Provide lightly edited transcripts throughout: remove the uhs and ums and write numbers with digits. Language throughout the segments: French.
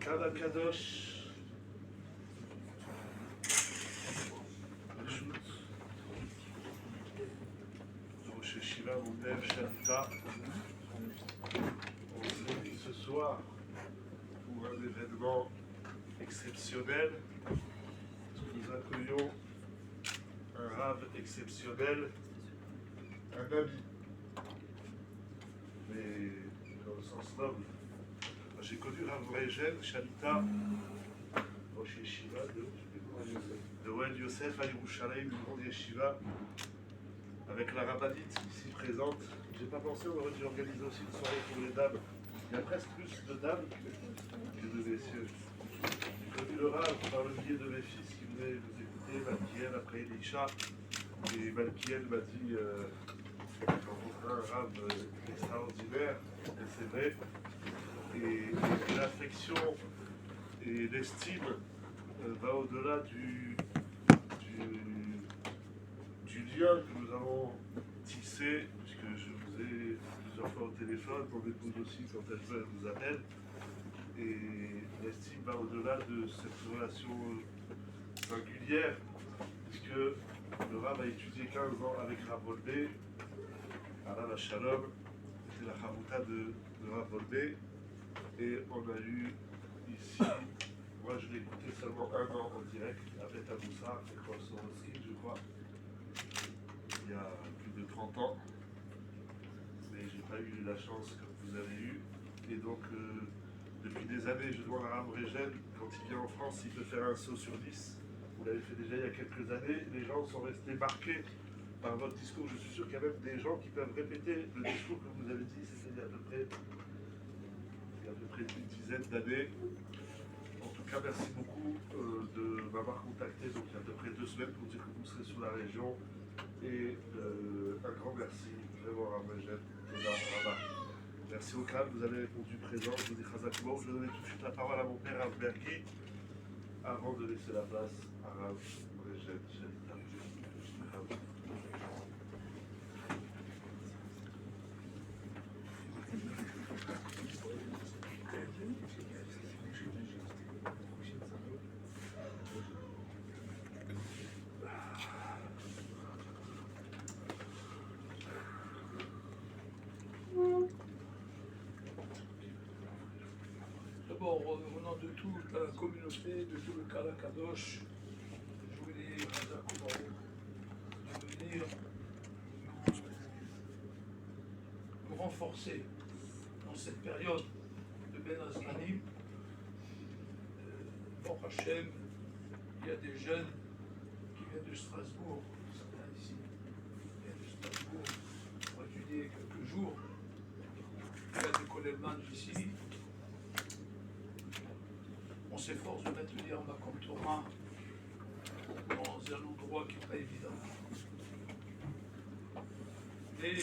כאן הקדוש פשוט ראש ישיבה מונדב שליטה. On se réunit ce soir pour un événement exceptionnel. Nous accueillons un rave exceptionnel, un ami, mais dans le sens noble. J'ai connu Rav Regen Shalita, Rosh Yeshiva de Oel Yosef à Yerushalayim, une grande yeshiva, avec la rabbinite ici présente. J'ai pas pensé, on aurait dû organiser aussi une soirée pour les dames. Il y a presque plus de dames que de messieurs. J'ai connu le Rav par le biais de mes fils qui venaient nous écouter, Malkiel après Elisha. Et Malkiel m'a dit j'ai rencontré un Rav extraordinaire, et c'est vrai. Et l'affection et l'estime va au-delà du lien que nous avons tissé, puisque je vous ai plusieurs fois au téléphone, mon épouse aussi quand elle veut, elle vous appelle. Et l'estime va au-delà de cette relation singulière, puisque le Rav a étudié 15 ans avec Rav Wolbe, Alav Shalom, c'était la Chavouta de Rav Wolbe. Et on a eu ici, moi je l'ai écouté seulement 1 an en direct, avec Aboussa, l'école Soroski, je crois, il y a plus de 30 ans. Mais j'ai pas eu la chance que vous avez eue. Et donc, depuis des années, je demande à Rav Regen, quand il vient en France, s'il peut faire un saut sur 10. Vous l'avez fait déjà il y a quelques années. Les gens sont restés marqués par votre discours. Je suis sûr qu'il y a même des gens qui peuvent répéter le discours que vous avez dit, c'était il y a à peu près une dizaine d'années. En tout cas, merci beaucoup de m'avoir contacté donc il y a à peu près 2 semaines pour dire que vous serez sur la région. Et un grand merci, vraiment Rav Regen. Merci au calme, vous avez répondu présent. Je vous dis Chazak Mou. Je vais donner tout de suite la parole à mon père Rav Bergi avant de laisser la place à Rav Regen Shalita. D'abord, au nom de toute la communauté, de tout le Kala Kadosh, je voulais de venir nous renforcer dans cette période de Ben Azmanim. Bon Hachem, il y a des jeunes qui viennent de Strasbourg, certains ici viennent de Strasbourg pour étudier quelques jours. Il y a des Kolelman ici. On s'efforce de mettre le Yerma comme Torah dans un endroit qui n'est pas évident. Et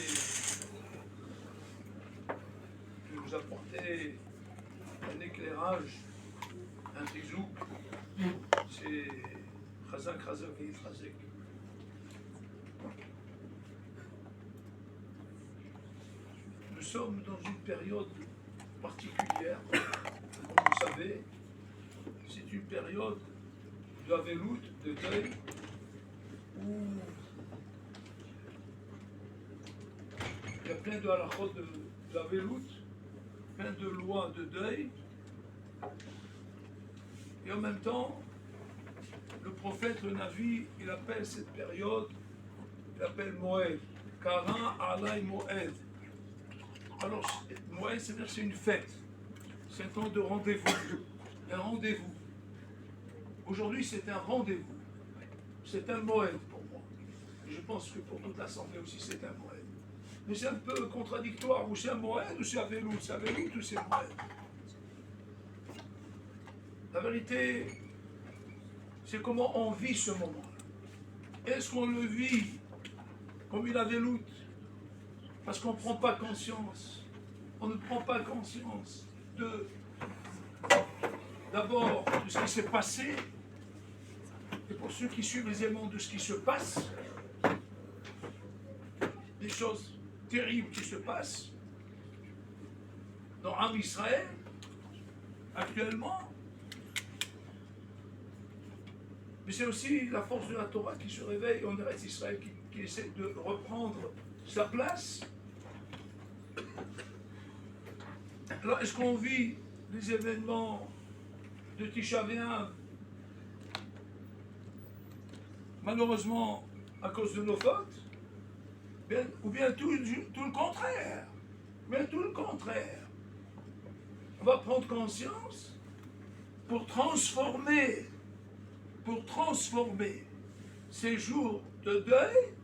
de nous apporter un éclairage, un tizouk, c'est Chazak, Chazak et Chazek. Nous sommes dans une période particulière, comme vous savez. C'est une période d'Avelout, de deuil, où il y a plein de halachot d'Avelout, plein de lois de deuil, et en même temps, le prophète, le Navi, il appelle cette période, il appelle Moed, Kara Alay Moed. Alors, Moed, c'est-à-dire c'est une fête, c'est un temps de rendez-vous, un rendez-vous. Aujourd'hui, c'est un rendez-vous. C'est un Moed pour moi. Et je pense que pour toute l'Assemblée aussi, c'est un Moed. Mais c'est un peu contradictoire. Ou c'est un Moed, ou c'est Avélout. C'est Avélout ou c'est Moed. La vérité, c'est comment on vit ce moment. Est-ce qu'on le vit comme une Avélout? Parce qu'on ne prend pas conscience. On ne prend pas conscience d'abord de ce qui s'est passé, et pour ceux qui suivent les éléments de ce qui se passe, des choses terribles qui se passent dans Am Israël, actuellement, mais c'est aussi la force de la Torah qui se réveille en Eretz Israël, qui essaie de reprendre sa place. Alors, est-ce qu'on vit les événements de Tisha B'Av malheureusement à cause de nos fautes, ou bien tout le contraire? Bien tout le contraire. On va prendre conscience pour transformer ces jours de deuil,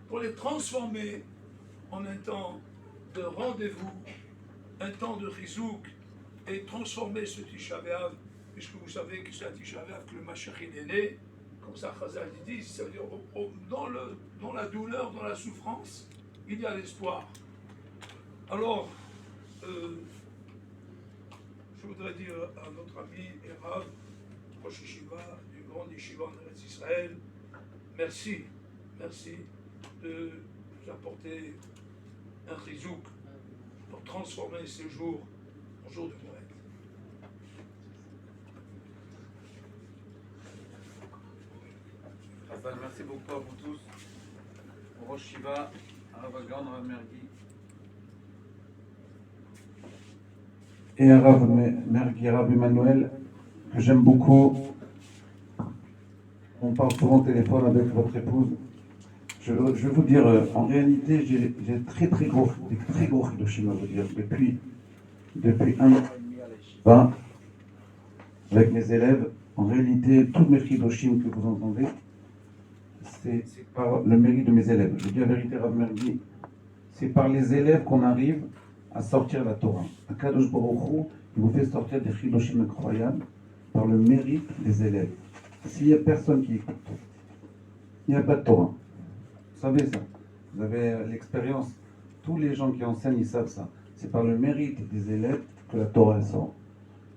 pour les transformer en un temps de rendez-vous, un temps de rizouk, et transformer ce Tisha B'Av, puisque vous savez que c'est à Tisha B'Av que le Mashiach est né, comme ça Chazal dit, ça veut dire dans la douleur, dans la souffrance, il y a l'espoir. Alors, je voudrais dire à notre ami et Rav, Rosh Yeshiva, du grand Yeshiva en Eretz Israël, merci de nous apporter un chizouk pour transformer ces jours en jours de Moed. Merci beaucoup à vous tous. Rosh Yeshiva, Rav Agam, Rav Mergui. Et à Rav Mergui, Rav Emmanuel, que j'aime beaucoup. On parle souvent au téléphone avec votre épouse. Je vais vous dire, en réalité, j'ai des très gros Hiroshima à vous dire. Depuis 1 an et demi à la Yeshiva, avec mes élèves, en réalité, tous mes Hiroshima que vous entendez, c'est par le mérite de mes élèves. Je dis la vérité, Rav Mergui, c'est par les élèves qu'on arrive à sortir la Torah. Akadosh Baruch Hu, il vous fait sortir des Hiroshima incroyables par le mérite des élèves. S'il n'y a personne qui écoute, il n'y a pas de Torah. Vous savez ça. Vous avez l'expérience. Tous les gens qui enseignent, ils savent ça. C'est par le mérite des élèves que la Torah sort.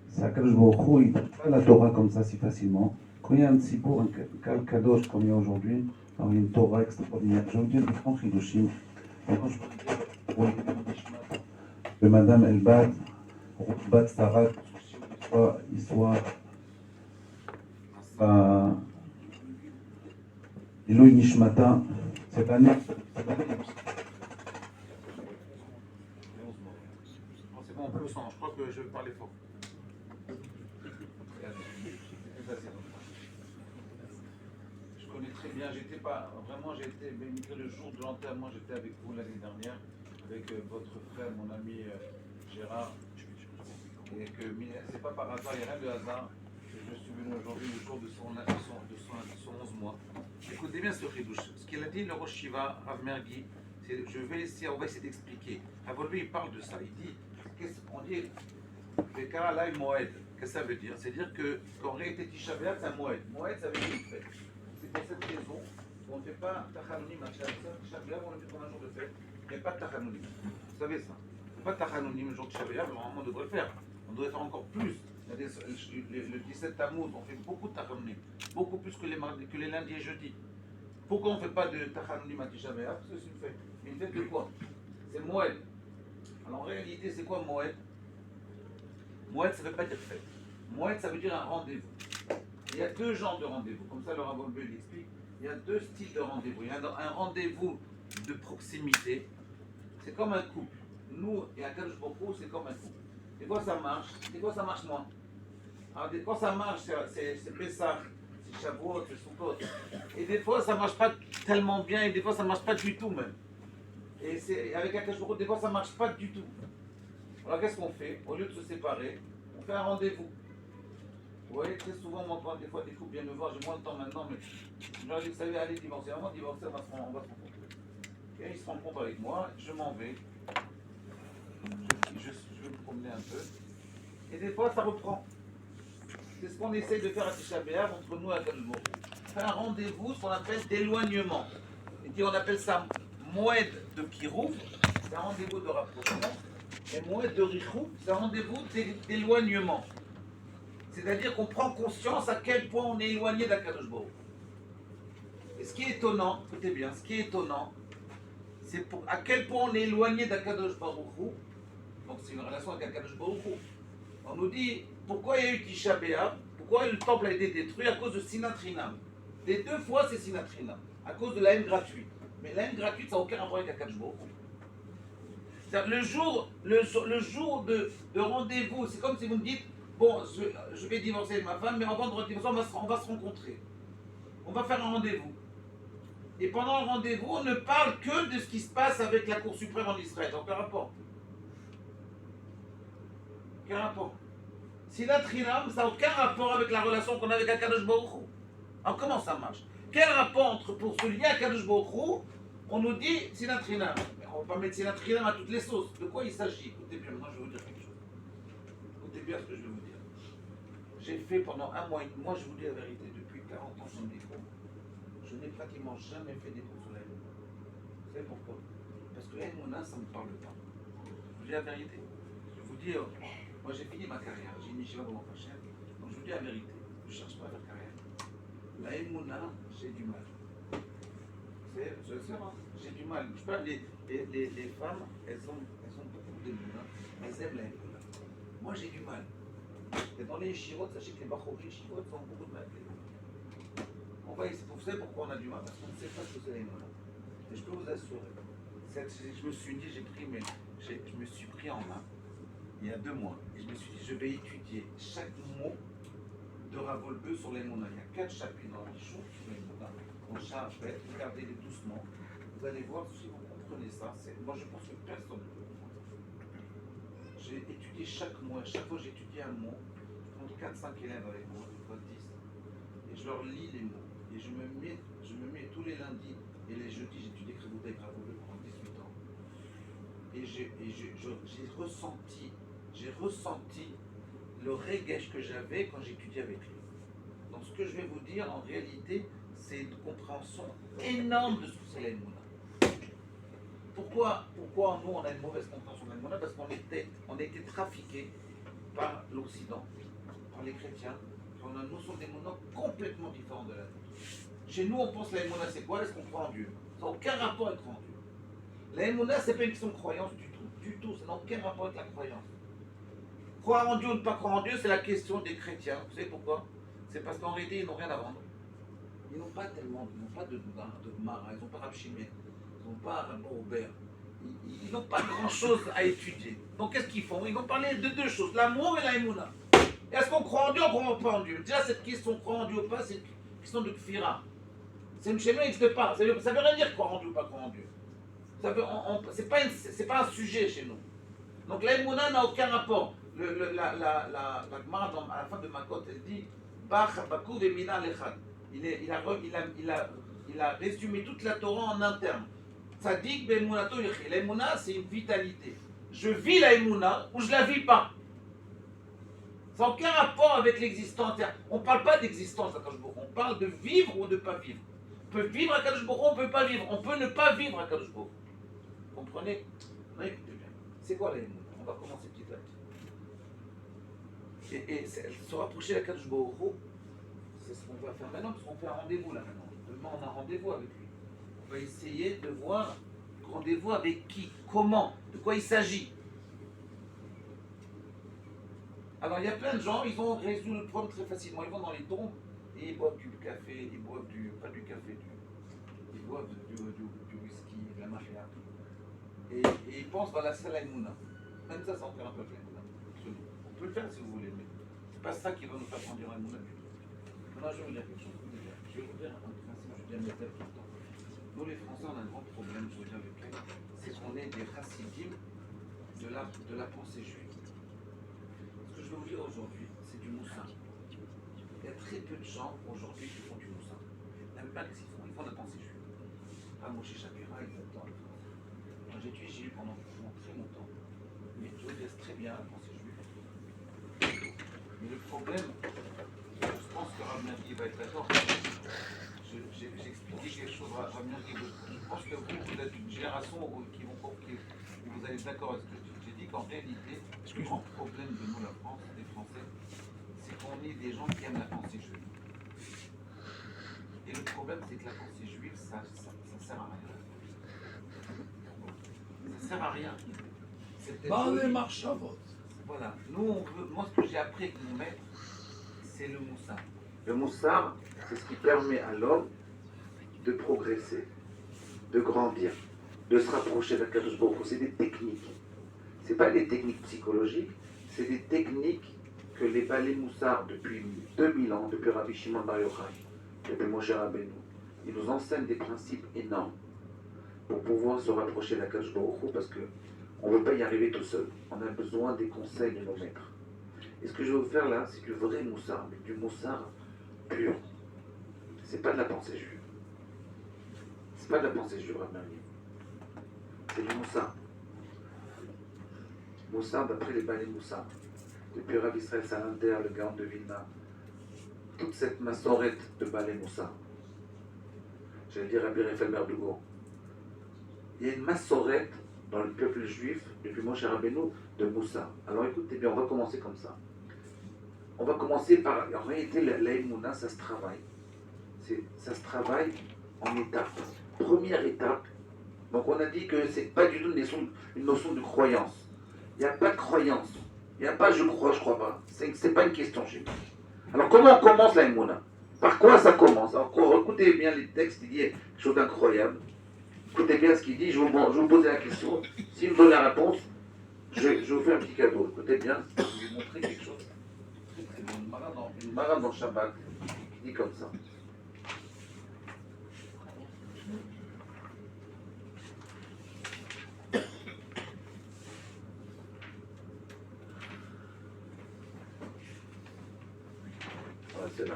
C'est Akadosh Baruch Hu, il ne donne pas la Torah comme ça si facilement. Quand il y a un tzipur, un kal kadosh comme il y a aujourd'hui, alors il y a une Torah extraordinaire. Je vais vous dire des grands Hiroshima. Maintenant, je veux dire que Madame Elbad, Bat Sarat, il soit Elohim Nishmata, cette année. C'est bon, on peut le sens. Je crois que je vais parler fort. Je connais très bien, j'ai été béni le jour de l'enterrement, j'étais avec vous l'année dernière, avec votre frère, mon ami Gérard. Et que c'est pas par hasard, il n'y a rien de hasard. Je suis venu aujourd'hui le jour de son 11 mois. Écoutez bien ce chidouche. Ce qu'il a dit, le Rosh Yeshiva, Rav Mergui, on va essayer d'expliquer. Avant lui, il parle de ça. Il dit, on dit, Bekara Lai Moed. Qu'est-ce que ça veut dire? C'est-à-dire qu'en réalité, Tisha B'Av, c'est un Moed. Moed, ça veut dire une fête. C'est pour cette raison qu'on ne fait pas Tachanonim à Tisha B'Av, on le fait comme un jour de fête. Il n'y a pas de Tachanonim. Vous savez ça? Il n'y a pas de Tachanonim le jour de Tisha B'Av, normalement on devrait le faire. On devrait faire encore plus. Le 17 Tammuz, on fait beaucoup de Tachanonim. Beaucoup plus que les lundis et jeudis. Pourquoi on ne fait pas de Tachanonim à Tisha B'Av? Parce que c'est une fête. Une fête de quoi? C'est Moed. Alors en réalité, c'est quoi Moed? Moed, ça ne veut pas dire fête. Moed, ça veut dire un rendez-vous. Il y a deux genres de rendez-vous. Comme ça, le Rav Olbe l'explique. Il y a deux styles de rendez-vous. Il y a un rendez-vous de proximité. C'est comme un couple. Nous, et à Kadosh Baruch Hu, c'est comme un couple. Des fois, ça marche. Des fois, ça marche moins. Alors, des fois, ça marche. C'est Pessah, c'est Shavuot, c'est Sukkot. Et des fois, ça ne marche pas tellement bien. Et des fois, ça ne marche pas du tout, même. Et avec Akadosh Baruch Hu, des fois, ça ne marche pas du tout. Alors qu'est-ce qu'on fait? Au lieu de se séparer, on fait un rendez-vous. Vous voyez, très souvent, on entend des fois des couples viennent me voir, j'ai moins de temps maintenant, mais je leur dis, vous savez, allez divorcer. Avant de divorcer, on va se rencontrer. Et ils se rencontrent avec moi, je m'en vais. Je vais me promener un peu. Et des fois, ça reprend. C'est ce qu'on essaye de faire à Tisha B'Av entre nous et Akadosh Baruch Hu. Faire un rendez-vous, ce qu'on appelle d'éloignement. Et puis on appelle ça Moed de Kirouv, c'est un rendez-vous de rapprochement. Et Moed de Richou, c'est un rendez-vous d'éloignement. C'est-à-dire qu'on prend conscience à quel point on est éloigné d'Akadosh Baruch Hu. Et ce qui est étonnant, écoutez bien, ce qui est étonnant, c'est à quel point on est éloigné d'Akadosh Baruch Hu. Donc c'est une relation avec Akadosh Baruch Hu. On nous dit, pourquoi il y a eu Tisha B'Av? pourquoi le temple a été détruit à cause de Sinat Chinam. Les deux fois, c'est Sinat Chinam, à cause de la haine gratuite. Mais la haine gratuite, ça n'a aucun rapport avec Akadosh Baruch Hu. C'est-à-dire, le jour de rendez-vous, c'est comme si vous me dites, bon, je vais divorcer avec ma femme, mais avant de divorcer, on va se rencontrer. On va faire un rendez-vous. Et pendant le rendez-vous, on ne parle que de ce qui se passe avec la Cour suprême en Israël. Aucun rapport. Aucun rapport. Sinat Chinam, ça n'a aucun rapport avec la relation qu'on a avec Akadosh Baruch Hu. Alors comment ça marche? Quel rapport entre, pour se lier à Akadosh Baruch Hu, on nous dit Sinat Chinam? On ne va pas mettre Sinat Chinam à toutes les sauces. De quoi il s'agit? Écoutez bien, moi je vais vous dire quelque chose. Écoutez bien ce que je vais vous dire. J'ai fait pendant un mois, moi je vous dis la vérité, depuis 40 ans sur le micro, je n'ai pratiquement jamais fait des cours sur la Emouna. Vous savez pourquoi? Parce que la Emouna, ça ne me parle pas. Je vous dis la vérité. Je vous dis, moi j'ai fini ma carrière, j'ai une yeshiva dans mon prochain, donc je vous dis la vérité, je ne cherche pas à faire carrière. La Emouna, j'ai du mal. J'ai du mal. Je parle, les femmes, elles ont beaucoup d'Emouna, elles aiment la Emouna. Moi j'ai du mal. Et dans les yeshivot, sachez que les bachorim yeshivot ont beaucoup de mal. Vous savez pourquoi on a du mal? Parce qu'on ne sait pas ce que c'est l'Emouna. Et je peux vous assurer, je me suis dit, je me suis pris en main il y a 2 mois. Et je me suis dit, je vais étudier chaque mot de Ravolbeu sur l'Emouna. Il y a 4 chapitres dans les choses sur l'Emouna. On charge, regardez-les doucement. Vous allez voir si vous comprenez ça. Moi, je pense que personne ne peut comprendre ça. J'ai étudié chaque mot. À chaque fois que j'étudie un mot, je prends 4-5 élèves avec moi, pas 10, et je leur lis les mots. Et je me mets tous les lundis et les jeudis, j'étudie Krivouta et Ravolbeu pendant 18 ans. Et j'ai ressenti le regesh que j'avais quand j'étudiais avec lui. Donc ce que je vais vous dire, en réalité, c'est une compréhension énorme de ce que c'est l'Emouna. Pourquoi nous on a une mauvaise compréhension de l'Emouna? Parce qu'on a été trafiqués par l'Occident, par les chrétiens, et on a une notion d'Emouna complètement différente de la nôtre. Chez nous, on pense que l'Emouna c'est quoi? Est-ce qu'on croit en Dieu? Ça n'a aucun rapport avec croire en Dieu. L'Emouna, c'est pas une question de croyance du tout, ça n'a aucun rapport avec la croyance. Croire en Dieu ou ne pas croire en Dieu, c'est la question des chrétiens. Vous savez pourquoi? C'est parce qu'en réalité, ils n'ont rien à vendre. Ils n'ont pas de Mara, ils n'ont pas Rav Shimon, ils n'ont pas Rav Robert. Ils n'ont pas grand-chose à étudier. Donc qu'est-ce qu'ils font? Ils vont parler de 2 choses, l'amour et la Emouna. Est-ce qu'on croit en Dieu ou on ne croit pas en Dieu? Déjà, cette question, croire en Dieu ou pas, c'est une question de kfira. C'est une chez nous, n'existe pas. Ça veut rien dire croire en Dieu ou pas croire en Dieu. C'est pas un sujet chez nous. Donc la Emouna n'a aucun rapport. La Gemara à la fin de Makot, elle dit Bach Bakou Vemina Lechad. Il a résumé toute la Torah en un terme. Tzadik Be'emunato Yechi. La Emouna, c'est une vitalité. Je vis la Emouna ou je la vis pas. Ça n'a aucun rapport avec l'existence. On ne parle pas d'existence à Kadosh Baruch Hu. On parle de vivre ou de ne pas vivre. On peut vivre à Kadosh Baruch Hu, on ne peut pas vivre. On peut ne pas vivre à Kadosh Baruch Hu. Vous comprenez? Non, écoutez bien. C'est quoi la Emouna? On va commencer petit à petit. Et se rapprocher à Kadosh Baruch Hu, c'est ce qu'on va faire maintenant, parce qu'on fait un rendez-vous là maintenant. Demain, on a un rendez-vous avec lui. On va essayer de voir rendez-vous avec qui, comment, de quoi il s'agit. Alors, il y a plein de gens, ils ont résolu le problème très facilement. Ils vont dans les tombes et ils boivent du café, ils boivent pas du café, ils boivent du whisky, de la mafia. Et ils pensent, voilà, c'est la Emouna. Même ça en fait un peu avec la Emouna. On peut le faire si vous voulez, mais c'est pas ça qui va nous faire prendre la Emouna du tout. Maintenant, je vais vous dire quelque chose. Je vais vous dire un principe, je viens de le dire tout le temps. Nous, les Français, on a un grand problème, je veux dire avec elle, c'est qu'on est des chassidim de la pensée juive. Ce que je vais vous dire aujourd'hui, c'est du moussin. Il y a très peu de gens aujourd'hui qui font du moussin. Même pas qu'ils font, ils font de la pensée juive. Ah, Moshe Shapira, ils adorent la pensée. Moi, j'ai étudié juif pendant très longtemps. Mais je vous laisse très bien la pensée juive. Mais le problème, je pense que Rav Mergui va être d'accord. J'ai expliqué quelque chose à Rav Mergui. Je pense que vous êtes une génération où vous allez être d'accord avec ce que je dis. J'ai dit qu'en réalité, le grand problème de nous, la France, des Français, c'est qu'on est des gens qui aiment la pensée juive. Et le problème, c'est que la pensée juive, ça sert à rien. Ça sert à rien. Par les marchavot. Voilà. Nous, on veut, moi, ce que j'ai appris avec mon maître, c'est le moussard. Le moussard, c'est ce qui permet à l'homme de progresser, de grandir, de se rapprocher d'Akadosh Baruch Hu. C'est des techniques. Ce n'est pas des techniques psychologiques, c'est des techniques que les balais moussards depuis 2000 ans, depuis Rabbi Shimon Bar Yochai, depuis Moshe Rabbeinu, ils nous enseignent des principes énormes pour pouvoir se rapprocher d'Akadosh Baruch Hu, parce qu'on ne veut pas y arriver tout seul. On a besoin des conseils de nos maîtres. Et ce que je vais vous faire là, c'est du vrai moussard, mais du moussard pur. C'est pas de la pensée juive. C'est pas de la pensée juive, Rabbi Meir. C'est du moussard. Moussard d'après les balais moussard. Depuis Rav Israël Salanter, le Gaon de Vilna, toute cette massorette de balais moussard. J'allais dire Rabbi Raphaël Berdugo. Il y a une massorette dans le peuple juif, depuis Moshe Rabbeinu, de moussard. Alors écoutez bien, on va commencer comme ça. On va commencer par, en réalité, l'aïmouna, ça se travaille. Ça se travaille en étapes. Première étape, donc on a dit que c'est pas du tout une notion de croyance. Il n'y a pas de croyance. Il n'y a pas je crois pas. C'est pas une question chez nous. Alors comment on commence l'aïmouna? Par quoi ça commence? Alors écoutez bien les textes, il dit quelque chose d'incroyable. Écoutez bien ce qu'il dit, je vais vous poser la question. S'il me donne la réponse, je vous fais un petit cadeau. Écoutez bien, je vais vous montrer quelque chose. Une marade dans le Shabbat qui dit comme ça. Voilà, c'est là.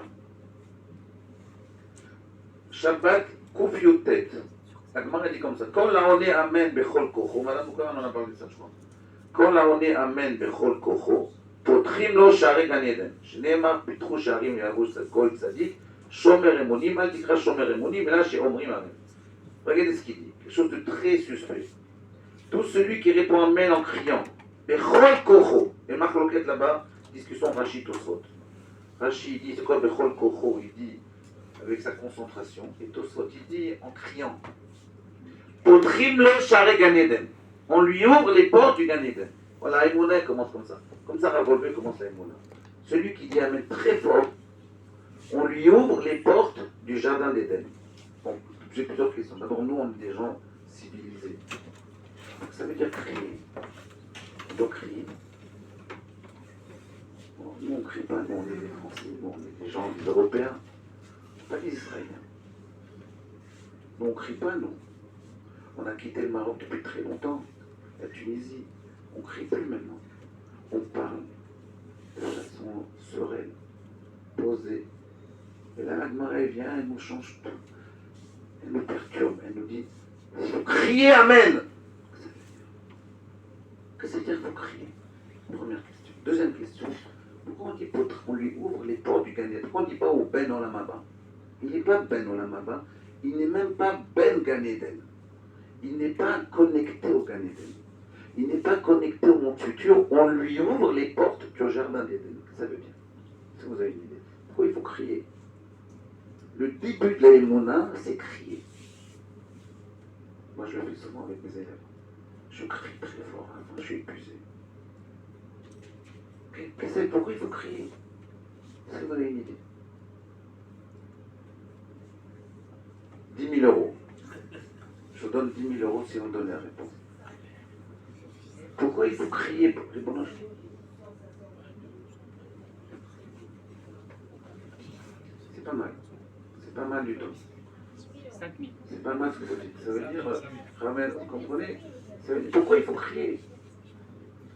Shabbat, Koufiotet. La Gemara dit comme ça. Quand la on est amen bechol kocho, madame Moukaman, on a parlé de ça, je crois. Quand la on est amen bechol kocho, פותחים לו שערי גן עדן, שנאמר פיתחו שערים יהרוס כל צדיק, שומר אמונים, אל תקרא שומר אמונים, אלא שאומרים אמן. Regardez ce qu'il dit, quelque chose de très suspect. Tout celui qui répond amen en criant, bechol kocho, et Marc Loquette là-bas, discussion Rashi Tosfot. Rashi dit, c'est quoi bechol kocho? Il dit avec sa concentration, et Tosfot il dit en criant. Potrim lo share Gan Eden. On lui ouvre les portes du Gan Eden. Voilà, Emouna commence comme ça. Comme ça, Ravolvé commence à Emouna. Celui qui dit Amen très fort, on lui ouvre les portes du jardin d'Éden. Bon, j'ai plusieurs questions. D'abord, nous, on est des gens civilisés. Donc, ça veut dire crier. On doit crier. Bon, nous, on ne crie pas, nous, on est des Français, nous, on est des gens, des Européens, pas des Israéliens. Nous, on ne crie pas, nous. On a quitté le Maroc depuis très longtemps, la Tunisie. On ne crie plus maintenant. On parle de façon sereine, posée. Et là, la Gemara, elle vient, elle nous change tout. Elle nous perturbe, elle nous dit il faut crier Amen. Qu'est-ce que ça veut dire qu'il faut crier? Première question. Deuxième question, pourquoi on dit on lui ouvre les portes du Gan Eden? Pourquoi on ne dit pas au Ben Olamaba? Il n'est pas Ben Olamaba, il n'est même pas Ben Gan Eden. Il n'est pas connecté au Gan Eden. Il n'est pas connecté au monde futur. On lui ouvre les portes du jardin d'Éden. Ça veut dire. Si vous avez une idée. Pourquoi il faut crier? Le début de la Emouna, c'est crier. Moi, je le fais souvent avec mes élèves. Je crie très fort. Enfin, je suis épuisé. Pourquoi il faut crier? Est-ce que vous avez une idée? 10 000 euros. Je vous donne 10 000 euros si on donne la réponse. Pourquoi il faut crier pour les bons? C'est pas mal. C'est pas mal du tout. C'est pas mal ce que vous dites. Ça veut dire, Ramel, vous comprenez? Ça veut dire, pourquoi il faut crier?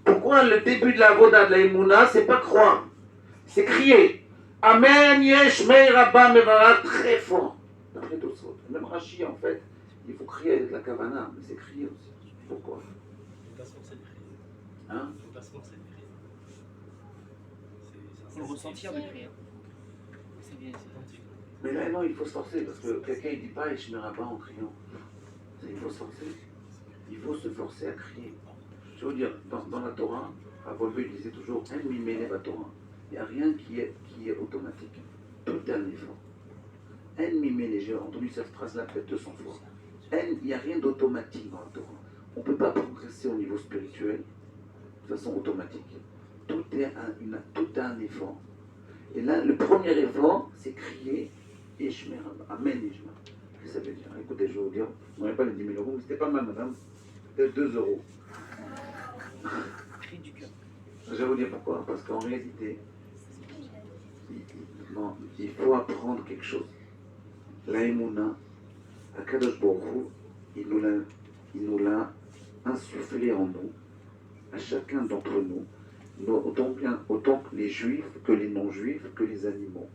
Pourquoi le début de la Voda de la Emouna, c'est pas croire, c'est crier. Amen, yesh, mei, rabba, mevara, très fort. D'après d'autres autres. Même Rashi, en fait, il faut crier avec la kavana, mais c'est crier aussi. Pourquoi? Hein? Il faut pas se forcer de crier. Il faut ressentir de crier. C'est bien, c'est gentil. Mais là, non, il faut se forcer, parce que quelqu'un ne dit pas Ishmerabba en criant. Il faut se forcer. Il faut se forcer à crier. Je veux dire, dans la Torah, Ravolvé disait toujours En mimene va Torah. Il n'y a rien qui est automatique. Tout est un effort. En mimene, j'ai entendu cette phrase-là peut-être 200 fois. Il n'y a rien d'automatique dans la Torah. On ne peut pas progresser au niveau spirituel de façon automatique. Tout est un effort. Et là, le premier effort, c'est crier Ishmer, Amen Ishmer. Qu'est-ce que ça veut dire? Écoutez, je vais vous dire, vous n'aurez pas les 10 000 euros, mais c'était pas mal, madame. Peut-être 2 euros. Cri du cœur. Je vais vous dire pourquoi. Parce qu'en réalité, il faut apprendre quelque chose. La Emouna, Akadosh Baruch Hu, il nous l'a insufflé en nous, à chacun d'entre nous, autant que les juifs, que les non-juifs, que les animaux.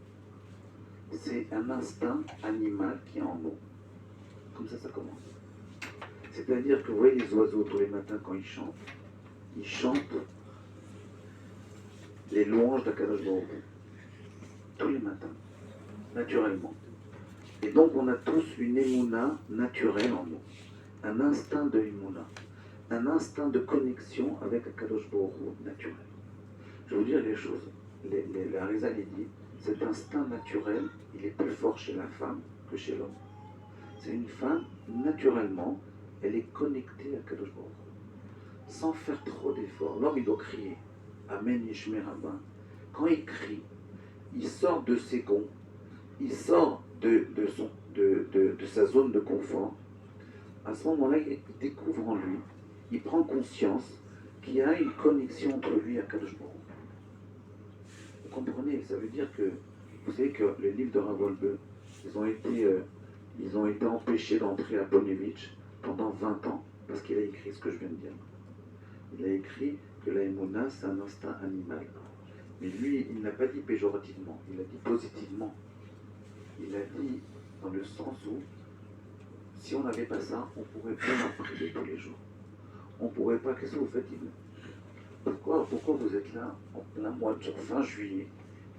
C'est un instinct animal qui est en nous. Comme ça commence. C'est-à-dire que vous voyez les oiseaux tous les matins quand ils chantent les louanges d'Akadosh Baruch Hu. Tous les matins, naturellement. Et donc on a tous une émouna naturelle en nous, un instinct de émouna, un instinct de connexion avec Akadosh Baruch Hu naturel. Je vais vous dire les choses. La Rizal dit, cet instinct naturel, il est plus fort chez la femme que chez l'homme. C'est une femme, naturellement, elle est connectée à Akadosh Baruch Hu, sans faire trop d'efforts. L'homme, il doit crier, Amen Yishmer Abba. Quand il crie, il sort de ses gonds, il sort de sa zone de confort. À ce moment-là, il découvre en lui, il prend conscience qu'il y a une connexion entre lui et Akadosh Baruch Hu. Vous comprenez? Ça veut dire que, vous savez que les livres de Rav Wolbe, ils ont été empêchés d'entrer à Bonevitch pendant 20 ans, parce qu'il a écrit ce que je viens de dire. Il a écrit que la Emouna, c'est un instinct animal. Mais lui, il n'a pas dit péjorativement, il a dit positivement. Il a dit dans le sens où, si on n'avait pas ça, on ne pourrait pas prier tous les jours. On ne pourrait pas. Qu'est-ce que vous faites, Ibn? Pourquoi vous êtes là, en plein mois de fin juillet,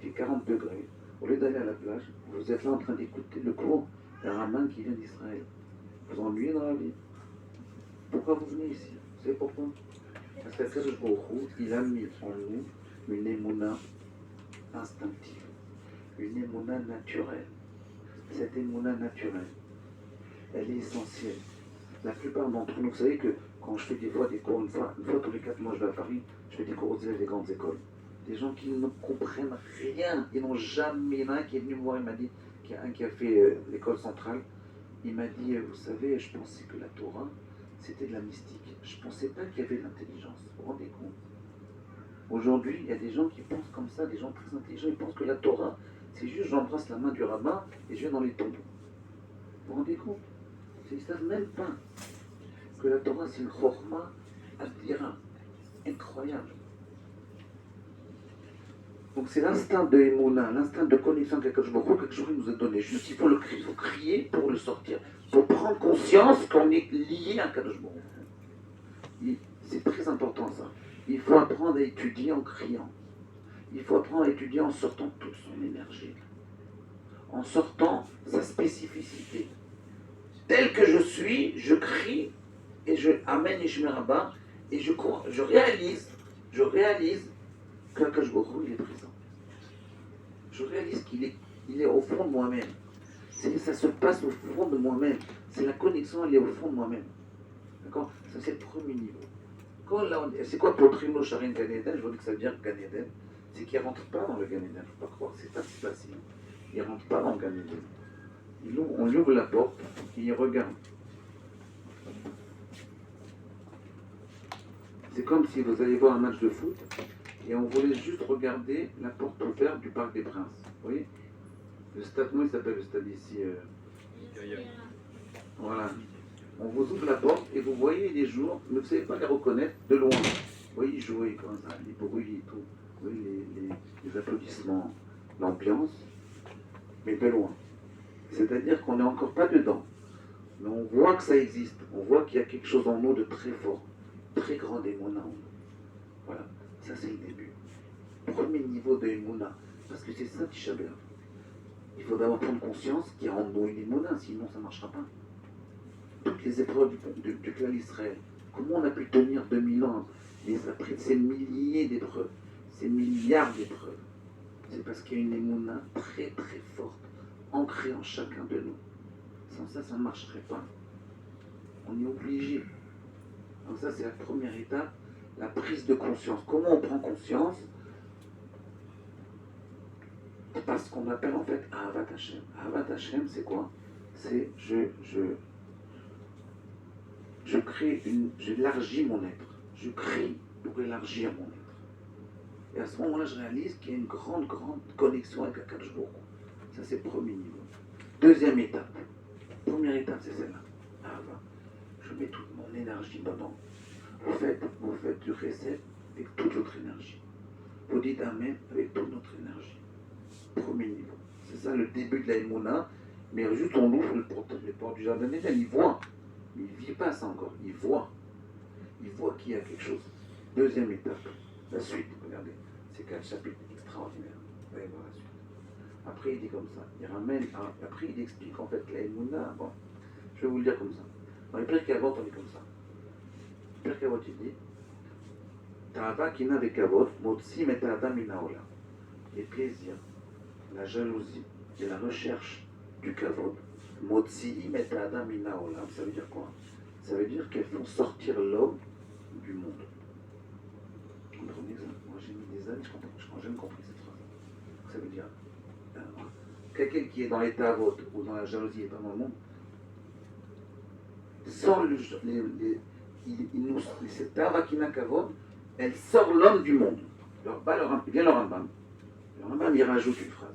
il fait 40 degrés, au lieu d'aller à la plage, vous êtes là en train d'écouter le cours d'un rabbin qui vient d'Israël. Vous ennuyez dans la vie. Pourquoi vous venez ici? Vous savez pourquoi? Parce qu'Akadosh Baruch Hu, il a mis en nous une émouna instinctive, une émouna naturelle. Cette émouna naturelle, elle est essentielle. La plupart d'entre nous, vous savez que quand je fais des fois des cours, une fois tous les 4 mois, je vais à Paris, je fais des cours aux élèves des grandes écoles. Des gens qui ne comprennent rien, ils n'ont jamais. Il y en a un qui est venu me voir, il m'a dit, qu'il y a un qui a fait l'école centrale, il m'a dit, vous savez, je pensais que la Torah, c'était de la mystique. Je ne pensais pas qu'il y avait de l'intelligence. Vous vous rendez compte? Aujourd'hui, il y a des gens qui pensent comme ça, des gens très intelligents, ils pensent que la Torah, c'est juste j'embrasse la main du rabbin et je vais dans les tombes. Vous vous rendez compte? Ils ne savent même pas que la Torah, c'est une chorma adira, incroyable. Donc c'est l'instinct de Emouna, l'instinct de connexion avec Akadosh Baruch Hu, quelque chose qui nous a donné. Juste, il faut le crier, il faut crier pour le sortir. Il faut prendre conscience qu'on est lié à Akadosh Baruch Hu. C'est très important ça. Il faut apprendre à étudier en criant. Il faut apprendre à étudier en sortant toute son énergie. En sortant sa spécificité. Tel que je suis, je crie et je amène Ishmer Abba et je réalise que Akadosh Baruch Hu, il est présent. Je réalise qu'il est au fond de moi-même. Ça se passe au fond de moi-même. C'est la connexion, elle est au fond de moi-même. D'accord? Ça, c'est le premier niveau. C'est quoi pour Trimo Sharin Gan Eden? Je vous dis que ça veut dire Gan Eden. C'est qu'il ne rentre pas dans le Gan Eden. Il ne faut pas croire, c'est pas si facile. Il ne rentre pas dans le Gan Eden. On lui ouvre la porte et il regarde. C'est comme si vous allez voir un match de foot et on vous laisse juste regarder la porte ouverte du Parc des Princes. Vous voyez? Le stade, comment il s'appelle le stade ici Voilà. On vous ouvre la porte et vous voyez les joueurs, mais vous ne savez pas les reconnaître de loin. Vous voyez jouer comme ça, les bruits et tout. Vous voyez les applaudissements, l'ambiance, mais de loin. C'est-à-dire qu'on n'est encore pas dedans. Mais on voit que ça existe. On voit qu'il y a quelque chose en nous de très fort, très grand émouna en nous. Voilà, ça c'est le début. Premier niveau de émouna. Parce que c'est ça Tisha B'Av. Il faut d'abord prendre conscience qu'il y a en nous une émouna, sinon ça ne marchera pas. Toutes les épreuves du clan Israël, comment on a pu tenir 2000 ans après ces milliers d'épreuves, ces milliards d'épreuves? C'est parce qu'il y a une émouna très très forte, ancrée en chacun de nous. Sans ça, ça ne marcherait pas. On est obligé. Donc ça, c'est la première étape, la prise de conscience. Comment on prend conscience? par ce qu'on appelle en fait Ahavat Hashem. Ahavat Hashem, c'est quoi? C'est je crée j'élargis mon être. Je crie pour élargir mon être. Et à ce moment-là, je réalise qu'il y a une grande connexion avec Akadosh Baruch Hu. Ça, c'est le premier niveau. Deuxième étape. Première étape, c'est celle-là. Ahava. Je mets toute mon énergie dedans. Vous faites du recette avec toute votre énergie. Vous dites Amen avec toute notre énergie. Premier niveau. C'est ça le début de la Emouna. Mais juste on ouvre les portes du jardin d'Éden. Il voit. Mais il ne vit pas ça encore. Il voit. Il voit qu'il y a quelque chose. Deuxième étape. La suite. Regardez. C'est 4 chapitres extraordinaires. Vous allez voir la suite. Après, il dit comme ça. Il ramène. Après, il explique en fait la Emouna. Bon. Je vais vous le dire comme ça. Dans les Pirkei Avot, on est comme ça. Pirkei Avot, il dit Ta'ava kina vekavod, motsim et adam min haolam. Les plaisirs, la jalousie et la recherche du kavod, motsim et adam min haolam. Ça veut dire quoi? Ça veut dire qu'elles font sortir l'homme du monde. Vous comprenez ça? Moi, j'ai mis des années, je n'ai jamais compris cette phrase. Ça veut dire quelqu'un qui est dans l'état avot ou dans la jalousie et pas dans le monde, sans cette Tavakina Kavod, elle sort l'homme du monde. Il vient le Rambam. Le Rambam, il rajoute une phrase.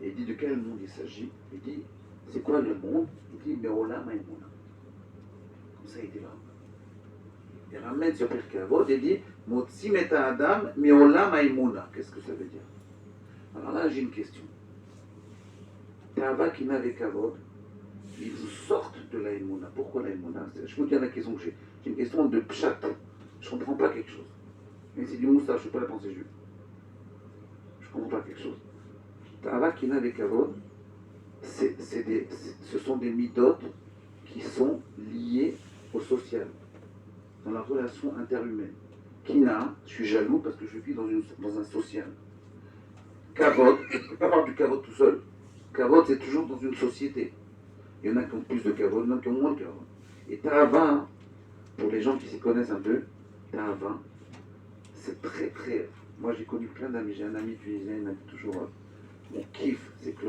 Et il dit de quel monde il s'agit. Il dit, c'est quoi le monde? Il dit, Meolam Haïmouna. Comme ça, il dit le Rambam. Il ramène sur Pirkei Avot et dit, Motsim et Adam, Meolam Haïmouna. Qu'est-ce que ça veut dire? Alors là, j'ai une question. Tavakina Vekavod, ils vous sortent de la Emouna. Pourquoi la Emouna? Je vous dis la question que j'ai. J'ai une question de pshat. Je ne comprends pas quelque chose. Mais c'est du moustache, je ne peux pas la penser juive. Je ne comprends pas quelque chose. Ta'ava kina vekavod, ce sont des midotes qui sont liées au social, dans la relation interhumaine. Kina, je suis jaloux parce que je vis dans un social. Kavod, je ne peux pas avoir du kavod tout seul. Kavod, c'est toujours dans une société. Il y en a qui ont plus de kavod, il y en a qui ont moins de kavod. Et Ta'ava, pour les gens qui s'y connaissent un peu, Ta'ava, c'est très. Moi j'ai connu plein d'amis, j'ai un ami tunisien, il m'a dit toujours mon kiff, c'est que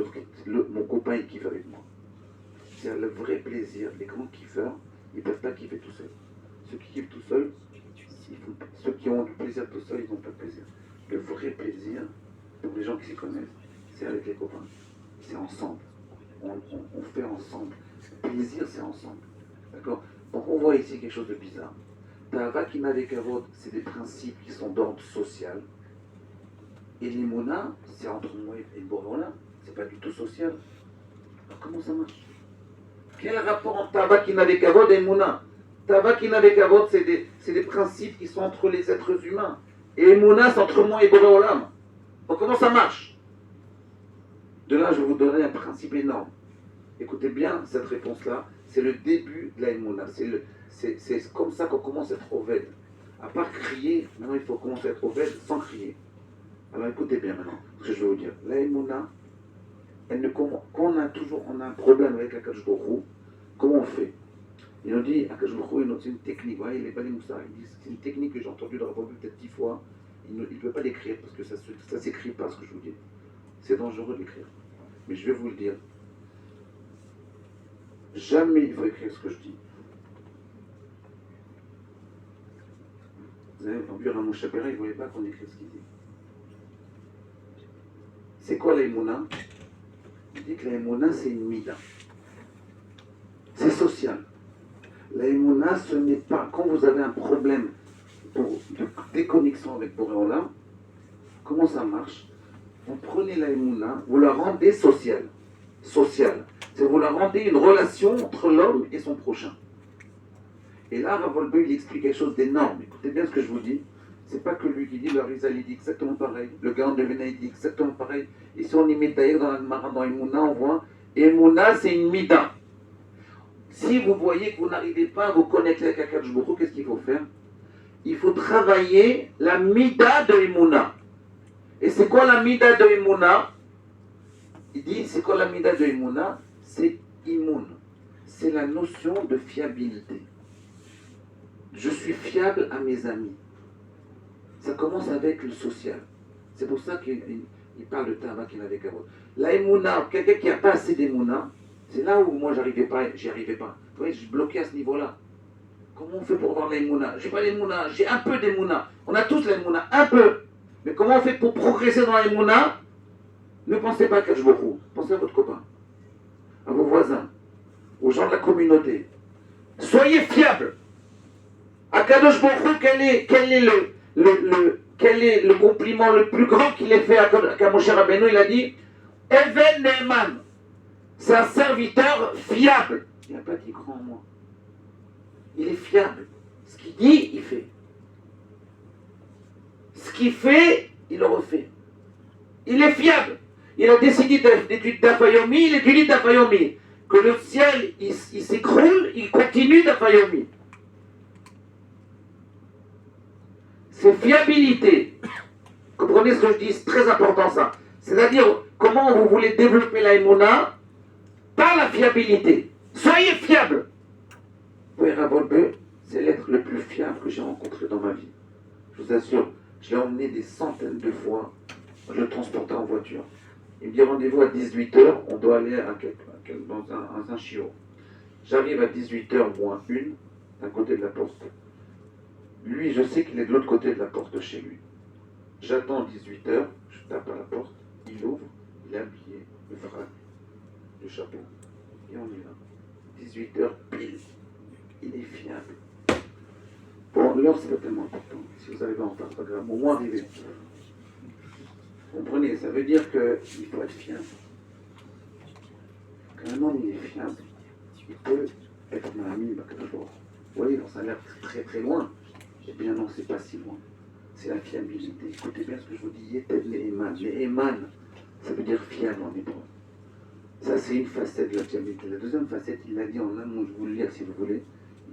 mon copain il kiffe avec moi. C'est le vrai plaisir. Les grands kiffeurs, ils ne peuvent pas kiffer tout seuls. Ceux qui kiffent tout seuls, ceux qui ont du plaisir tout seuls, ils n'ont pas de plaisir. Le vrai plaisir, pour les gens qui s'y connaissent, c'est avec les copains. C'est ensemble. On fait ensemble. Le plaisir, c'est ensemble. D'accord? Donc on voit ici quelque chose de bizarre. Ta'ava kina vekavod, c'est des principes qui sont d'ordre social. Et l'Imouna, c'est entre moi et le Boréola. C'est pas du tout social. Alors comment ça marche? Quel rapport entre Ta'ava kina vekavod et Emouna? Ta'ava kina vekavod, c'est des principes qui sont entre les êtres humains. Et Emouna, c'est entre moi et Boréola. Donc comment ça marche? De là, je vais vous donner un principe énorme. Écoutez bien cette réponse-là. C'est le début de la Emouna. C'est comme ça qu'on commence à être Oved. À part crier, maintenant il faut commencer à être Oved sans crier. Alors écoutez bien maintenant ce que je vais vous dire. La Emouna, quand on a un problème avec Akadosh Baruch Hu, comment on fait? Il nous dit, Akadosh Baruch Hu, c'est une technique. Vous voyez, les Bali Moussa, ils disent, c'est une technique que j'ai entendue dans la revue peut-être 10 fois. Il ne peut pas l'écrire parce que ça ne s'écrit pas, ce que je vous dis. C'est dangereux de l'écrire. Mais je vais vous le dire. Jamais il faut écrire ce que je dis. Vous avez entendu Ramon Chapera, il ne voulait pas qu'on écrive ce qu'il dit. C'est quoi la Emouna? Il dit que la Emouna, c'est une mida. C'est social. La Emouna, ce n'est pas... Quand vous avez un problème de déconnexion avec Boréola, comment ça marche? Vous prenez la Emouna, vous la rendez sociale. C'est vous la rendez une relation entre l'homme et son prochain. Et là, Rav Wolbe, il explique quelque chose d'énorme. Écoutez bien ce que je vous dis. C'est pas que lui qui dit, le Rizal, il dit exactement pareil. Le Gaon de Vena, il dit exactement pareil. Et si on y met d'ailleurs dans la Gemara, dans Emouna, on voit Emouna, c'est une mida. Si vous voyez que vous n'arrivez pas à vous connecter avec Akadosh Baruch Hu, qu'est-ce qu'il faut faire? Il faut travailler la mida de Emouna. Et c'est quoi la mida de Emouna? Il dit, c'est quoi la mida de Emouna? C'est immun. C'est la notion de fiabilité. Je suis fiable à mes amis. Ça commence avec le social. C'est pour ça qu'il Il parle de Tava qu'il avait Kavod. La Emouna, quelqu'un qui n'a pas assez d'Emouna, c'est là où moi j'y arrivais pas. Vous voyez, je bloquais à ce niveau-là. Comment on fait pour avoir l'Emouna? J'ai pas l'Emouna, j'ai un peu d'Emouna. On a tous l'Emouna, un peu. Mais comment on fait pour progresser dans l'Emouna? Ne pensez pas à Kajbourou, pensez à votre copain, à vos voisins, aux gens de la communauté. Soyez fiables. À Kadosh Baruch Hu, quel est le compliment le plus grand qu'il ait fait à Moshe Rabbeinu? Il a dit Even Neeman, c'est un serviteur fiable. Il n'a pas dit grand moi. Il est fiable. Ce qu'il dit, il fait. Ce qu'il fait, il le refait. Il est fiable. Il a décidé d'étudier Dafayomi, il étudie Dafayomi. Que le ciel, il s'écroule, il continue Dafayomi. C'est fiabilité. Comprenez ce que je dis, c'est très important ça. C'est-à-dire, comment vous voulez développer la Emouna par la fiabilité. Soyez fiable. Oui, Ravolbe, c'est l'être le plus fiable que j'ai rencontré dans ma vie. Je vous assure, je l'ai emmené des centaines de fois. Je le transportais en voiture. Il me dit rendez-vous à 18h, on doit aller dans un chiot. J'arrive à 18h moins 1, d'un côté de la porte. Lui, je sais qu'il est de l'autre côté de la porte de chez lui. J'attends 18h, je tape à la porte, il ouvre, il est habillé, le frac, le chapeau, et on y va. 18h pile, il est fiable. Bon, l'heure, c'est pas tellement important. Si vous arrivez en retard, pas grave, au moins arriver. Comprenez, ça veut dire qu'il faut être fiable. Quand un homme il est fiable, il peut être mon ami, vous voyez, ça a l'air très très loin. Eh bien non, c'est pas si loin. C'est la fiabilité. Écoutez bien ce que je vous dis, Yeted Ne'eman. Ne'eman, ça veut dire fiable en hébreu. Ça, c'est une facette de la fiabilité. La deuxième facette, il l'a dit en un mot, je vous le lire si vous voulez.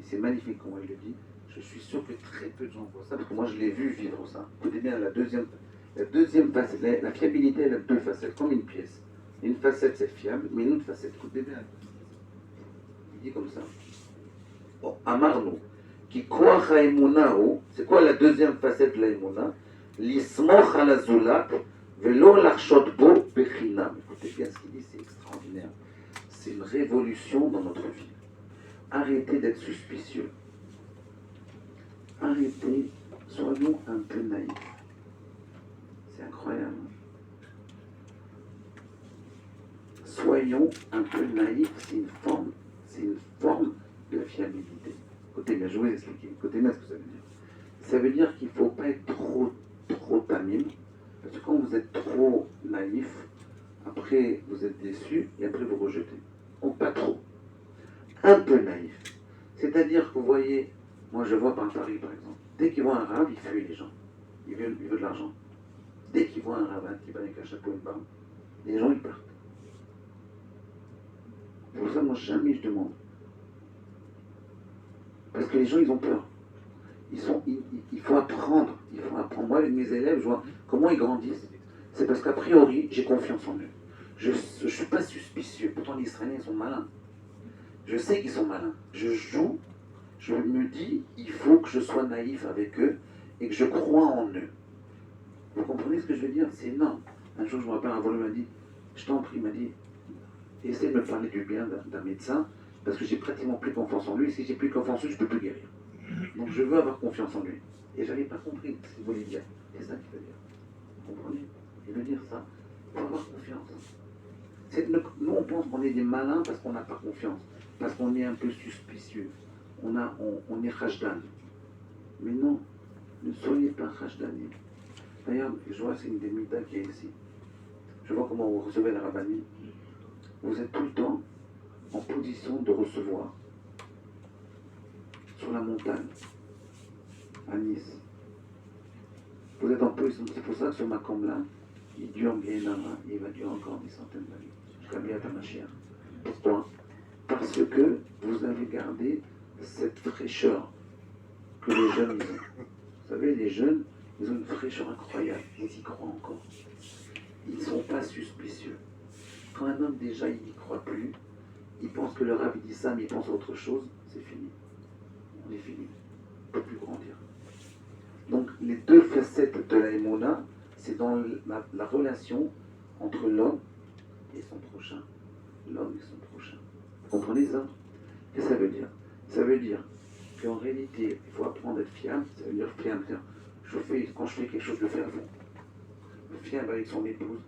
C'est magnifique comment il le dit. Je suis sûr que très peu de gens voient ça, parce que moi je l'ai vu vivre ça. Écoutez bien, la deuxième facette, la fiabilité, elle a deux facettes, comme une pièce. Une facette, c'est fiable, mais une autre facette, écoutez bien. Il dit comme ça. Bon, Amarno. C'est quoi la deuxième facette de la Emouna? L'ismoch ala zulat velo l'archot bo bechinam. Écoutez bien ce qu'il dit, c'est extraordinaire. C'est une révolution dans notre vie. Arrêtez d'être suspicieux. Arrêtez, soyons un peu naïfs. C'est incroyable. Soyons un peu naïfs, c'est une forme de fiabilité. Écoutez bien, je vais vous expliquer. Écoutez bien ce que ça veut dire. Ça veut dire qu'il ne faut pas être trop tamim. Parce que quand vous êtes trop naïf, après vous êtes déçu et après vous rejetez. Donc pas trop. Un peu naïf. C'est-à-dire que vous voyez, moi je vois par Paris par exemple, dès qu'ils voient un rave, il fuit les gens. Il veut de l'argent. Dès qu'ils voient un rabbin qui va avec un chapeau et une barbe, les gens ils partent. C'est pour ça moi jamais je demande. Parce que les gens, ils ont peur. Il faut apprendre. Il faut apprendre. Moi, avec mes élèves, je vois comment ils grandissent. C'est parce qu'a priori, j'ai confiance en eux. Je ne suis pas suspicieux. Pourtant, les Israéliens, ils sont malins. Je sais qu'ils sont malins. Je joue. Je me dis, il faut que je sois naïf avec eux et que je crois en eux. Vous comprenez ce que je veux dire? C'est énorme. Un jour, je me rappelle, un voleur m'a dit, je t'en prie, il m'a dit, essaie de me parler du bien d'un médecin. Parce que j'ai pratiquement plus confiance en lui, et si j'ai plus confiance en lui, je ne peux plus guérir. Donc je veux avoir confiance en lui. Et je n'avais pas compris ce qu'il voulait dire. C'est ça qu'il veut dire. Vous comprenez? Il veut dire ça. Il faut avoir confiance. Nous, on pense qu'on est des malins parce qu'on n'a pas confiance. Parce qu'on est un peu suspicieux. On est rajdan. Mais non, ne soyez pas rajdanim. D'ailleurs, je vois, c'est une des mitas qui est ici. Je vois comment vous recevez la rabbanie. Vous êtes tout le temps en position de recevoir sur la montagne à Nice. Vous êtes en position, c'est pour ça que ce macombe-là, il dure bien là-bas, il va durer encore des centaines d'années, jusqu'à Biat HaMashiach. Pourquoi? Parce que vous avez gardé cette fraîcheur que les jeunes ont. Vous savez, les jeunes, ils ont une fraîcheur incroyable, ils y croient encore. Ils ne sont pas suspicieux. Quand un homme déjà, il n'y croit plus, il pense que le rabbin dit ça, mais il pense à autre chose, c'est fini. On est fini. On ne peut plus grandir. Donc, les deux facettes de la Emouna, c'est dans la relation entre l'homme et son prochain. L'homme et son prochain. Vous comprenez ça? Qu'est-ce que ça veut dire? Ça veut dire qu'en réalité, il faut apprendre à être fiable. Ça veut dire fiable. Quand je fais quelque chose, je le fais à fond. Fiable avec son épouse,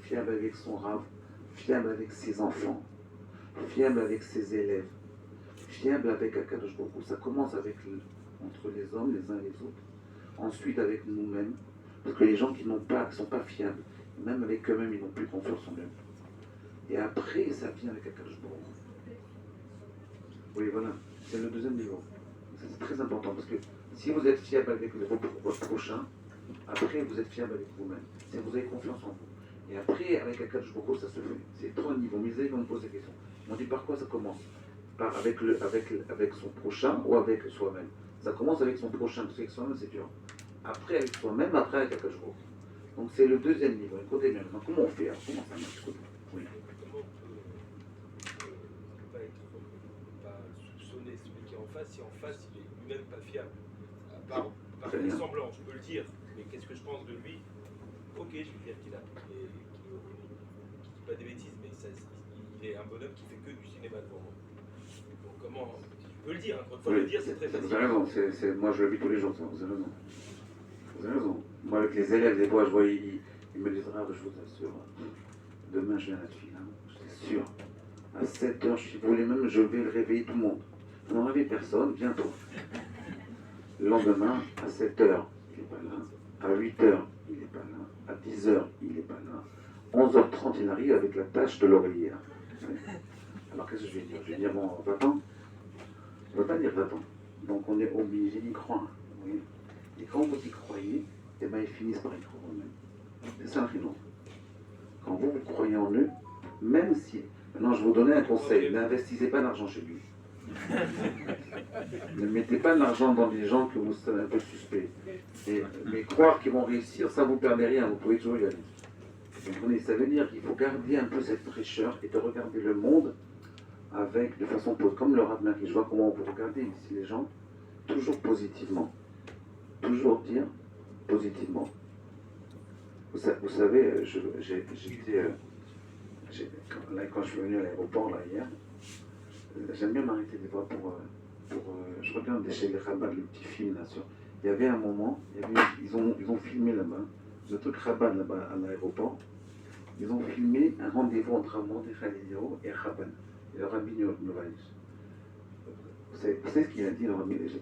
fiable avec son rave, fiable avec ses enfants, fiable avec ses élèves, fiable avec Akadosh Baruch Hu. Ça commence entre les hommes, les uns et les autres. Ensuite avec nous-mêmes. Parce que les gens qui ne sont pas fiables, même avec eux-mêmes, ils n'ont plus confiance en eux. Et après, ça vient avec Akadosh Baruch Hu. Oui, voilà. C'est le deuxième niveau. Ça, c'est très important parce que si vous êtes fiable avec votre prochain, après vous êtes fiable avec vous-même. C'est que vous avez confiance en vous. Et après, avec Akadosh Baruch Hu, ça se fait. C'est trois niveaux. Mais ils vont me poser la question. On dit par quoi ça commence? Avec son prochain ou avec soi-même? Ça commence avec son prochain, parce qu'avec soi-même c'est dur. Après avec soi-même, après avec Akadosh Baruch Hu. Donc c'est le deuxième niveau. Écoutez bien. Maintenant, comment on fait? Alors, comment ça marche? Oui. Comment on peut pas soupçonner celui qui est en face si en face il est lui-même pas fiable? Par Très bien. semblant, je peux le dire, mais qu'est-ce que je pense de lui? Ok, je vais dire qu'il dit pas des bêtises, mais il est un bonhomme qui fait que du cinéma devant moi. Donc comment, je peux le dire, encore une fois, Oui, le dire c'est très facile. vous avez raison, moi je le vis tous les jours, ça, vous avez raison. Vous avez raison. Moi avec les élèves, des fois je vois, ils me disent, ah, je vous assure, demain je viens à la file, c'est sûr. À 7h, si vous voulez même, je vais réveiller tout le monde. Vous n'en réveillez personne, bientôt. Le lendemain, à 7h, il n'est pas là. À 8h, il n'est pas là. À 10h, il n'est pas là. 11h30, il arrive avec la tâche de l'oreiller. Là. Alors qu'est-ce que je vais dire? Je vais dire, bon, va-t'en. Je ne veux pas dire va-t'en. Donc on est obligé d'y croire. Oui. Et quand vous y croyez, eh ben, ils finissent par y croire eux-mêmes. C'est ça le chinois. Quand vous croyez en eux, même si... Maintenant, je vais vous donner un conseil. N'investissez pas d'argent chez lui. Ne mettez pas de l'argent dans des gens que vous savez un peu suspects. Mais croire qu'ils vont réussir, ça ne vous permet rien. Vous pouvez toujours y aller. Vous comprenez? Ça veut dire qu'il faut garder un peu cette fraîcheur et de regarder le monde de façon comme le rabbin qui je vois comment vous regardez ici les gens, toujours positivement. Toujours dire positivement. Vous savez, quand je suis venu à l'aéroport là hier, j'aime bien m'arrêter des fois je regarde chez les rabbins les petits films là sur. Il y avait un moment, ils ont filmé là-bas, le truc rabbin là-bas à l'aéroport, ils ont filmé un rendez-vous entre Mordechai Eliyahu et Rabban, et le rabbi Novaïs. Vous savez ce qu'il a dit,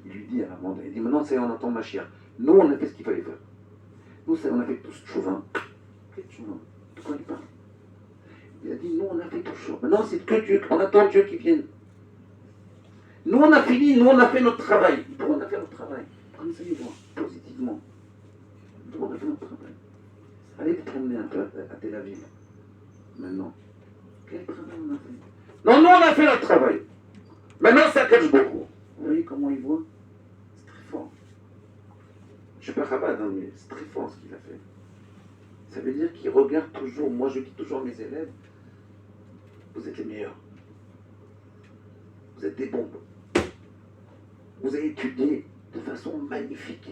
il lui dit à Rabban, il dit maintenant c'est on entend Mashiach. Nous on a fait ce qu'il fallait faire. Nous on a fait tout ce tchouva. Quel tchouva? De quoi il parle? Il a dit nous on a fait tout ce tchouva. Maintenant c'est que Dieu, on attend Dieu qui vienne. Nous on a fini, nous on a fait notre travail. Nous on a fait notre travail. Comme ça ils voient, positivement. Nous on a fait notre travail. Allez vous promener un peu à Tel Aviv. Maintenant. Quel travail on a fait? Non, nous on a fait notre travail. Maintenant ça cache beaucoup. Vous voyez comment il voit? C'est très fort. Je ne suis pas rabbin, mais c'est très fort ce qu'il a fait. Ça veut dire qu'il regarde toujours, moi je dis toujours à mes élèves, vous êtes les meilleurs. Vous êtes des bombes. Vous avez étudié de façon magnifique.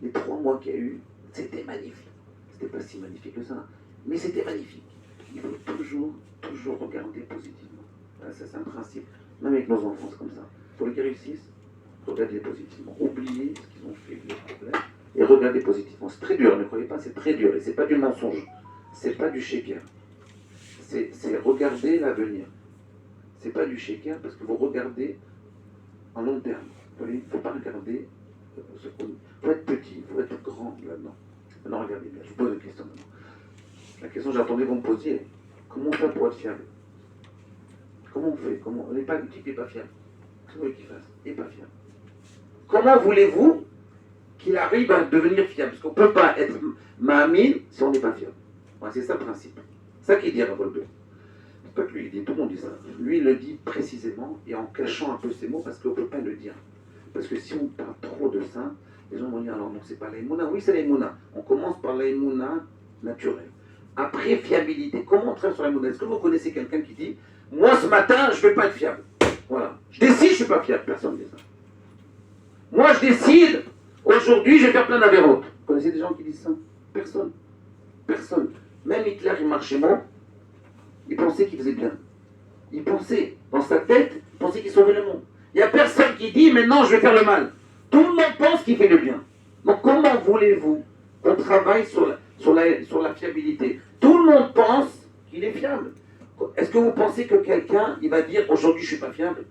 Les 3 mois qu'il y a eu, c'était magnifique. C'était pas si magnifique que ça, mais c'était magnifique. Il faut toujours regarder positivement. Voilà, ça, c'est un principe. Même avec nos enfants, c'est comme ça. Pour qu'ils réussissent, regardez positivement. Oubliez ce qu'ils ont fait, les problèmes, et regardez positivement. C'est très dur, ne croyez pas, c'est très dur. Et c'est pas du mensonge. C'est pas du shaker. C'est regarder l'avenir. C'est pas du shaker parce que vous regardez en long terme. Vous voyez, il ne faut pas regarder ce qu'on... Il faut être petit, il faut être grand là-dedans. Maintenant, regardez bien, je vous pose une question maintenant. La question que j'attendais que vous me posiez, comment on fait pour être fiable? Comment on fait? On n'est pas du type, il n'est pas fiable. Qu'est-ce que vous voulez qu'il fasse? Il n'est pas fiable. Comment voulez-vous qu'il arrive à devenir fiable? Parce qu'on ne peut pas être ma'amine si on n'est pas fiable. Voilà, c'est ça le principe. C'est ça qu'il dit à Ravolbe. C'est pas que lui il dit, tout le monde dit ça. Lui il le dit précisément et en cachant un peu ses mots parce qu'on ne peut pas le dire. Parce que si on parle trop de ça, les gens vont dire alors non, c'est pas l'aïmouna. Oui, c'est l'aïmouna. On commence par l'aïmouna naturelle. Après, fiabilité. Comment on travaille sur l'aïmouna? Est-ce que vous connaissez quelqu'un qui dit moi ce matin, je ne vais pas être fiable? Voilà. Je décide, je ne suis pas fiable. Personne ne dit ça. Moi, je décide, aujourd'hui, je vais faire plein d'avérotes. Vous connaissez des gens qui disent ça? Personne. Archimon, il pensait qu'il faisait bien. Il pensait, dans sa tête, il pensait qu'il sauvait le monde. Il n'y a personne qui dit, maintenant je vais faire le mal. Tout le monde pense qu'il fait le bien. Donc comment voulez-vous qu'on travaille sur la fiabilité? Tout le monde pense qu'il est fiable. Est-ce que vous pensez que quelqu'un, il va dire, aujourd'hui je ne suis pas fiable?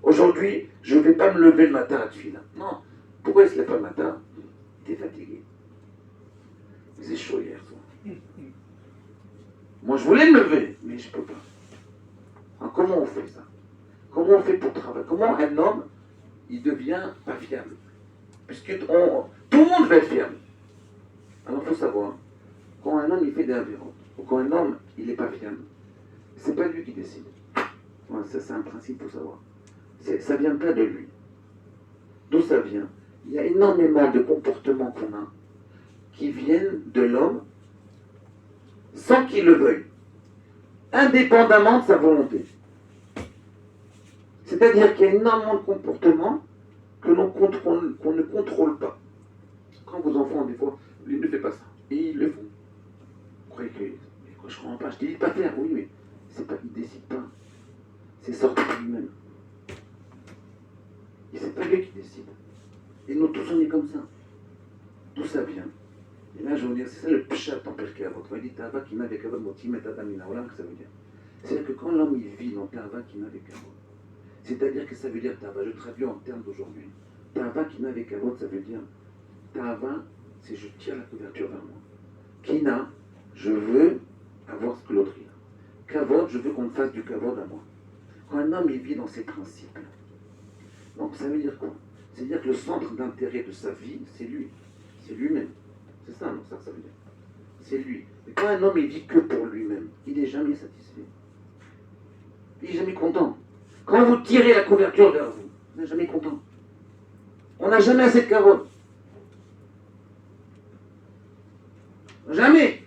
Aujourd'hui, je ne vais pas me lever le matin à Tfila. Non. Pourquoi il ne se lève pas le matin? Il est fatigué. Il faisait chaud hier soir. Moi, je voulais me lever, mais je ne peux pas. Alors, comment on fait ça? Comment on fait pour travailler? Comment un homme, il devient pas fiable? Puisque tout le monde va être fiable. Alors, il faut savoir, quand un homme, il fait des avéros, ou quand un homme, il n'est pas fiable, c'est pas lui qui décide. Ouais, ça, c'est un principe, il faut savoir. Ça vient pas de lui. D'où ça vient? Il y a énormément de comportements qu'on a qui viennent de l'homme sans qu'il le veuille, indépendamment de sa volonté. C'est-à-dire qu'il y a énormément de comportements qu'on ne contrôle pas. Quand vos enfants, des fois, ils ne font pas ça, et ils le font. Vous croyez que je ne comprends pas, je ne dis pas faire, oui, mais c'est pas, ils ne décident pas. C'est sorti de lui-même. Et c'est pas lui qui décide. Et nous tous, on est comme ça. D'où ça vient? Et là, je veux dire, c'est ça le pshat en Pirkei Avot. Il dit Tava qui n'a kavod motim et adamina olam, que ça veut dire. C'est-à-dire que quand l'homme il vit dans Tava qui n'a kavod, c'est-à-dire que ça veut dire Tava, je traduis en termes d'aujourd'hui. Tava qui n'a kavod, ça veut dire Tava, c'est je tire la couverture vers moi. Kina, je veux avoir ce que l'autre a. Kavod, je veux qu'on me fasse du kavod à moi. Quand un homme il vit dans ces principes, donc ça veut dire quoi? C'est-à-dire que le centre d'intérêt de sa vie, c'est lui. C'est lui-même. C'est ça, non, ça veut dire. C'est lui. Mais quand un homme il vit que pour lui-même, il n'est jamais satisfait. Il n'est jamais content. Quand vous tirez la couverture vers vous, vous n'êtes jamais content. On n'a jamais assez de carottes. Jamais.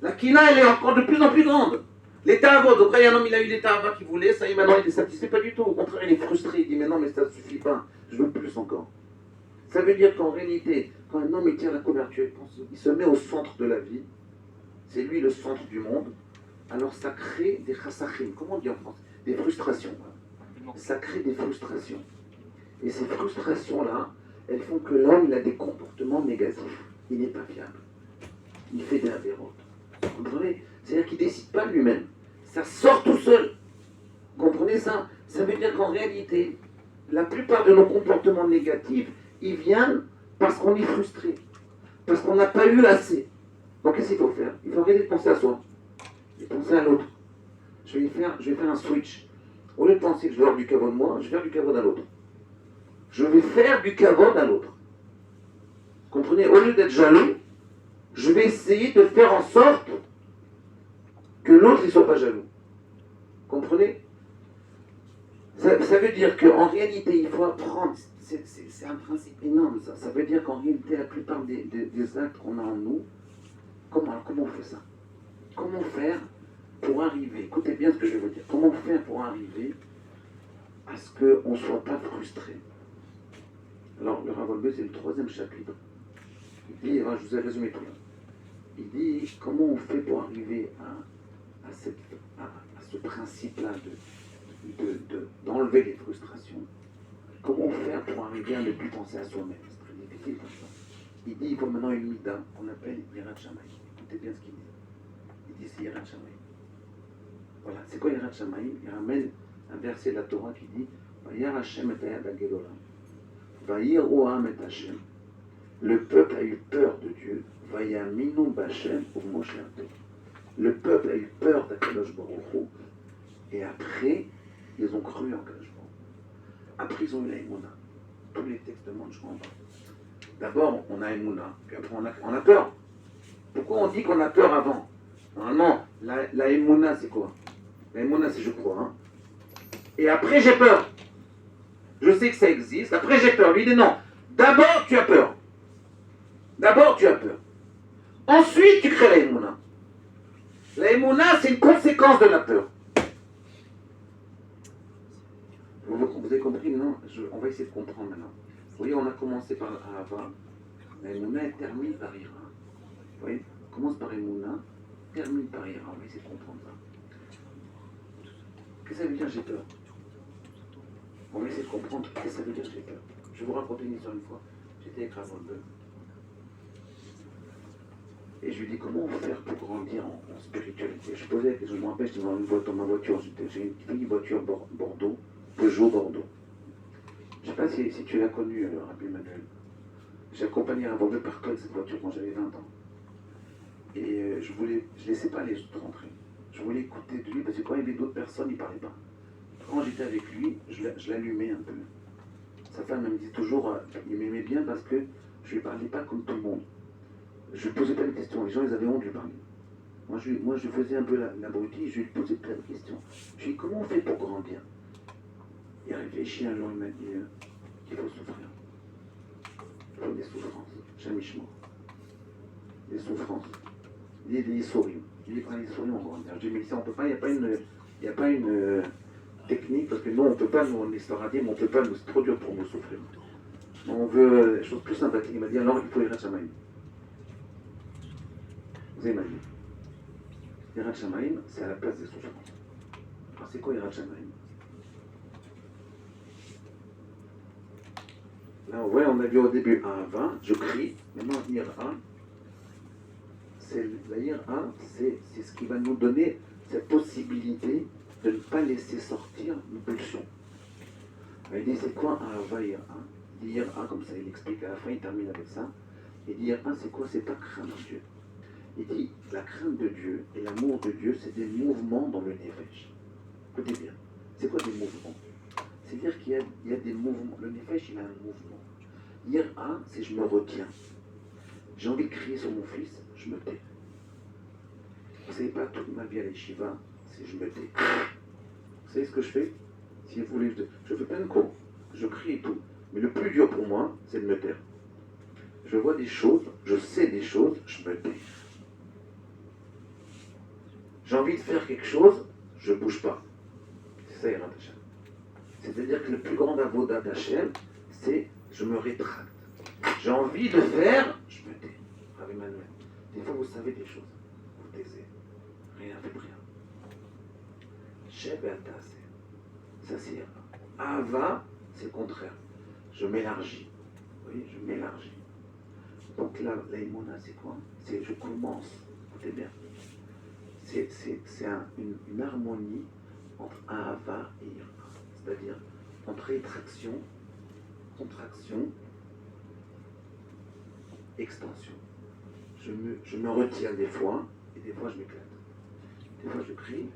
La kina, elle est encore de plus en plus grande. L'état à votre, après, un homme, il a eu l'état à qu'il voulait, ça y est, maintenant, il est satisfait, pas du tout. Au contraire, il est frustré, il dit, mais non, mais ça ne suffit pas, je veux plus encore. Ça veut dire qu'en réalité, quand un homme, il tire la couverture, il se met au centre de la vie, c'est lui le centre du monde, alors ça crée des chassachim, comment on dit en France? Des frustrations. Ça crée des frustrations. Et ces frustrations-là, elles font que l'homme, il a des comportements négatifs. Il n'est pas fiable. Il fait des avérotes. Vous comprenez? C'est-à-dire qu'il ne décide pas lui-même. Ça sort tout seul. Vous comprenez ça? Ça veut dire qu'en réalité, la plupart de nos comportements négatifs, ils viennent parce qu'on est frustré. Parce qu'on n'a pas eu assez. Donc qu'est-ce qu'il faut faire? Il faut arrêter de penser à soi. Et penser à l'autre. Je vais faire un switch. Au lieu de penser que je vais avoir du kavod de moi, je vais faire du kavod à l'autre. Je vais faire du kavod à l'autre. Vous comprenez? Au lieu d'être jaloux, je vais essayer de faire en sorte que l'autre ne soit pas jaloux. Comprenez? Ça veut dire qu'en réalité, il faut apprendre, c'est un principe énorme ça. Ça veut dire qu'en réalité, la plupart des actes qu'on a en nous, comment on fait ça? Comment faire pour arriver, écoutez bien ce que je vais vous dire, comment faire pour arriver à ce qu'on ne soit pas frustré? Alors, le Rav Wolbe, c'est le 3e chapitre. Il dit, je vous ai résumé tout là. Il dit, comment on fait pour arriver à ce principe-là d'enlever les frustrations? Comment faire pour arriver à ne plus penser à soi-même? C'est très difficile comme ça. Il dit, il faut maintenant une mida qu'on appelle Yirat Shamayim. Écoutez bien ce qu'il dit. Il dit, c'est Yirat Shamayim. Voilà, c'est quoi Yirat Shamayim? Il ramène un verset de la Torah qui dit, Vayar Hashem et Ayad Agedolam. Vayir Oam et Hashem. Le peuple a eu peur de Dieu. Vayaminu Bashem ou Moshe. Le peuple a eu peur d'Akadosh Baruch Hu. Et après, ils ont cru en Akadosh Baruch Hu. Après, ils ont eu la Emouna. Tous les textes demandent, je comprends pas. D'abord, on a Emouna, puis après, on a peur. Pourquoi on dit qu'on a peur avant? Normalement, la Emouna, c'est quoi? La Emouna, c'est je crois. Hein? Et après, j'ai peur. Je sais que ça existe. Après, j'ai peur. Lui dit non. D'abord, tu as peur. D'abord, tu as peur. Ensuite, tu crées la Emouna. La Emouna, c'est une conséquence de la peur. Vous avez compris, non? On va essayer de comprendre maintenant. Vous voyez, on a commencé par Ahava. La Emouna est terminée par Ira. Vous voyez, on commence par Emouna, termine par ira. On va essayer de comprendre ça. Qu'est-ce que ça veut dire j'ai peur? On va essayer de comprendre qu'est-ce que ça veut dire j'ai peur. Je vais vous raconter une histoire une fois. J'étais avec Rav Goldberg. Et je lui dis comment faire pour grandir en spiritualité. Je posais la question, je me rappelle, j'étais dans ma voiture, j'ai une petite voiture Bordeaux, Peugeot Bordeaux. Je ne sais pas si tu l'as connue, Rabbi Emmanuel. J'ai accompagné Rav Goldberg partout avec cette voiture quand j'avais 20 ans. Et je ne laissais pas les autres rentrer. Je voulais écouter de lui parce que quand il y avait d'autres personnes, il ne parlait pas. Quand j'étais avec lui, je l'allumais un peu. Sa femme me disait toujours, il m'aimait bien parce que je ne lui parlais pas comme tout le monde. Je lui posais plein de questions. Les gens, ils avaient honte de lui parler. Moi, je faisais un peu l'abruti, je lui posais plein de questions. Je lui dis, comment on fait pour grandir? Il réfléchit un jour, il m'a dit qu'il faut souffrir. Il faut des souffrances. Chamichement. Des souffrances. Il y a des souris. Il dit, quand les souris, on grandit. Je dis, mais ça, on peut pas, il n'y a pas une technique, parce que nous, on ne peut pas, nous, on est Sfaradim, on ne peut pas nous trop dur pour nous souffrir. On veut des choses plus sympathiques. Il m'a dit, alors, il faut Yirat Shamayim. Vous avez imaginé. Yirat Shamayim, c'est à la place des souffrances. Alors, c'est quoi Yirat Shamayim? Là, ouais, on a vu au début un 20, je crie, maintenant Yira, la Yira, c'est ce qui va nous donner cette possibilité de ne pas laisser sortir nos pulsions. Il dit, c'est quoi un Ava Yira? Il dit Yira, comme ça, il explique à la fin, il termine avec ça. Il dit Yira, c'est quoi? C'est pas craindre Dieu. Il dit, la crainte de Dieu et l'amour de Dieu, c'est des mouvements dans le Nefesh. Écoutez bien, c'est quoi des mouvements? C'est-à-dire qu'il y a des mouvements. Le Nefesh, il a un mouvement. Yira, c'est je me retiens. J'ai envie de crier sur mon fils, je me tais. Vous savez pas, toute ma vie à l'Yeshiva, c'est je me tais. Vous savez ce que je fais? Si vous voulez, je fais plein de cours. Je crie et tout. Mais le plus dur pour moi, c'est de me taire. Je vois des choses, je sais des choses, je me tais. J'ai envie de faire quelque chose, je ne bouge pas. C'est ça, Yirat Hashem. C'est-à-dire que le plus grand avoda d'Hachem, c'est je me rétracte. J'ai envie de faire, je me tais. Rav Emmanuel. Des fois, vous savez des choses. Vous taisez. Rien, faites rien. Sheb et Atas. Ça, c'est Yira. Ava, c'est le contraire. Je m'élargis. Vous voyez, je m'élargis. Donc là, l'aïmona, c'est quoi? C'est je commence. Écoutez bien. C'est une harmonie entre Ava et Yira. C'est-à-dire entre rétraction, contraction, extension. Je me retiens des fois, et des fois je m'éclate. Des fois je crie,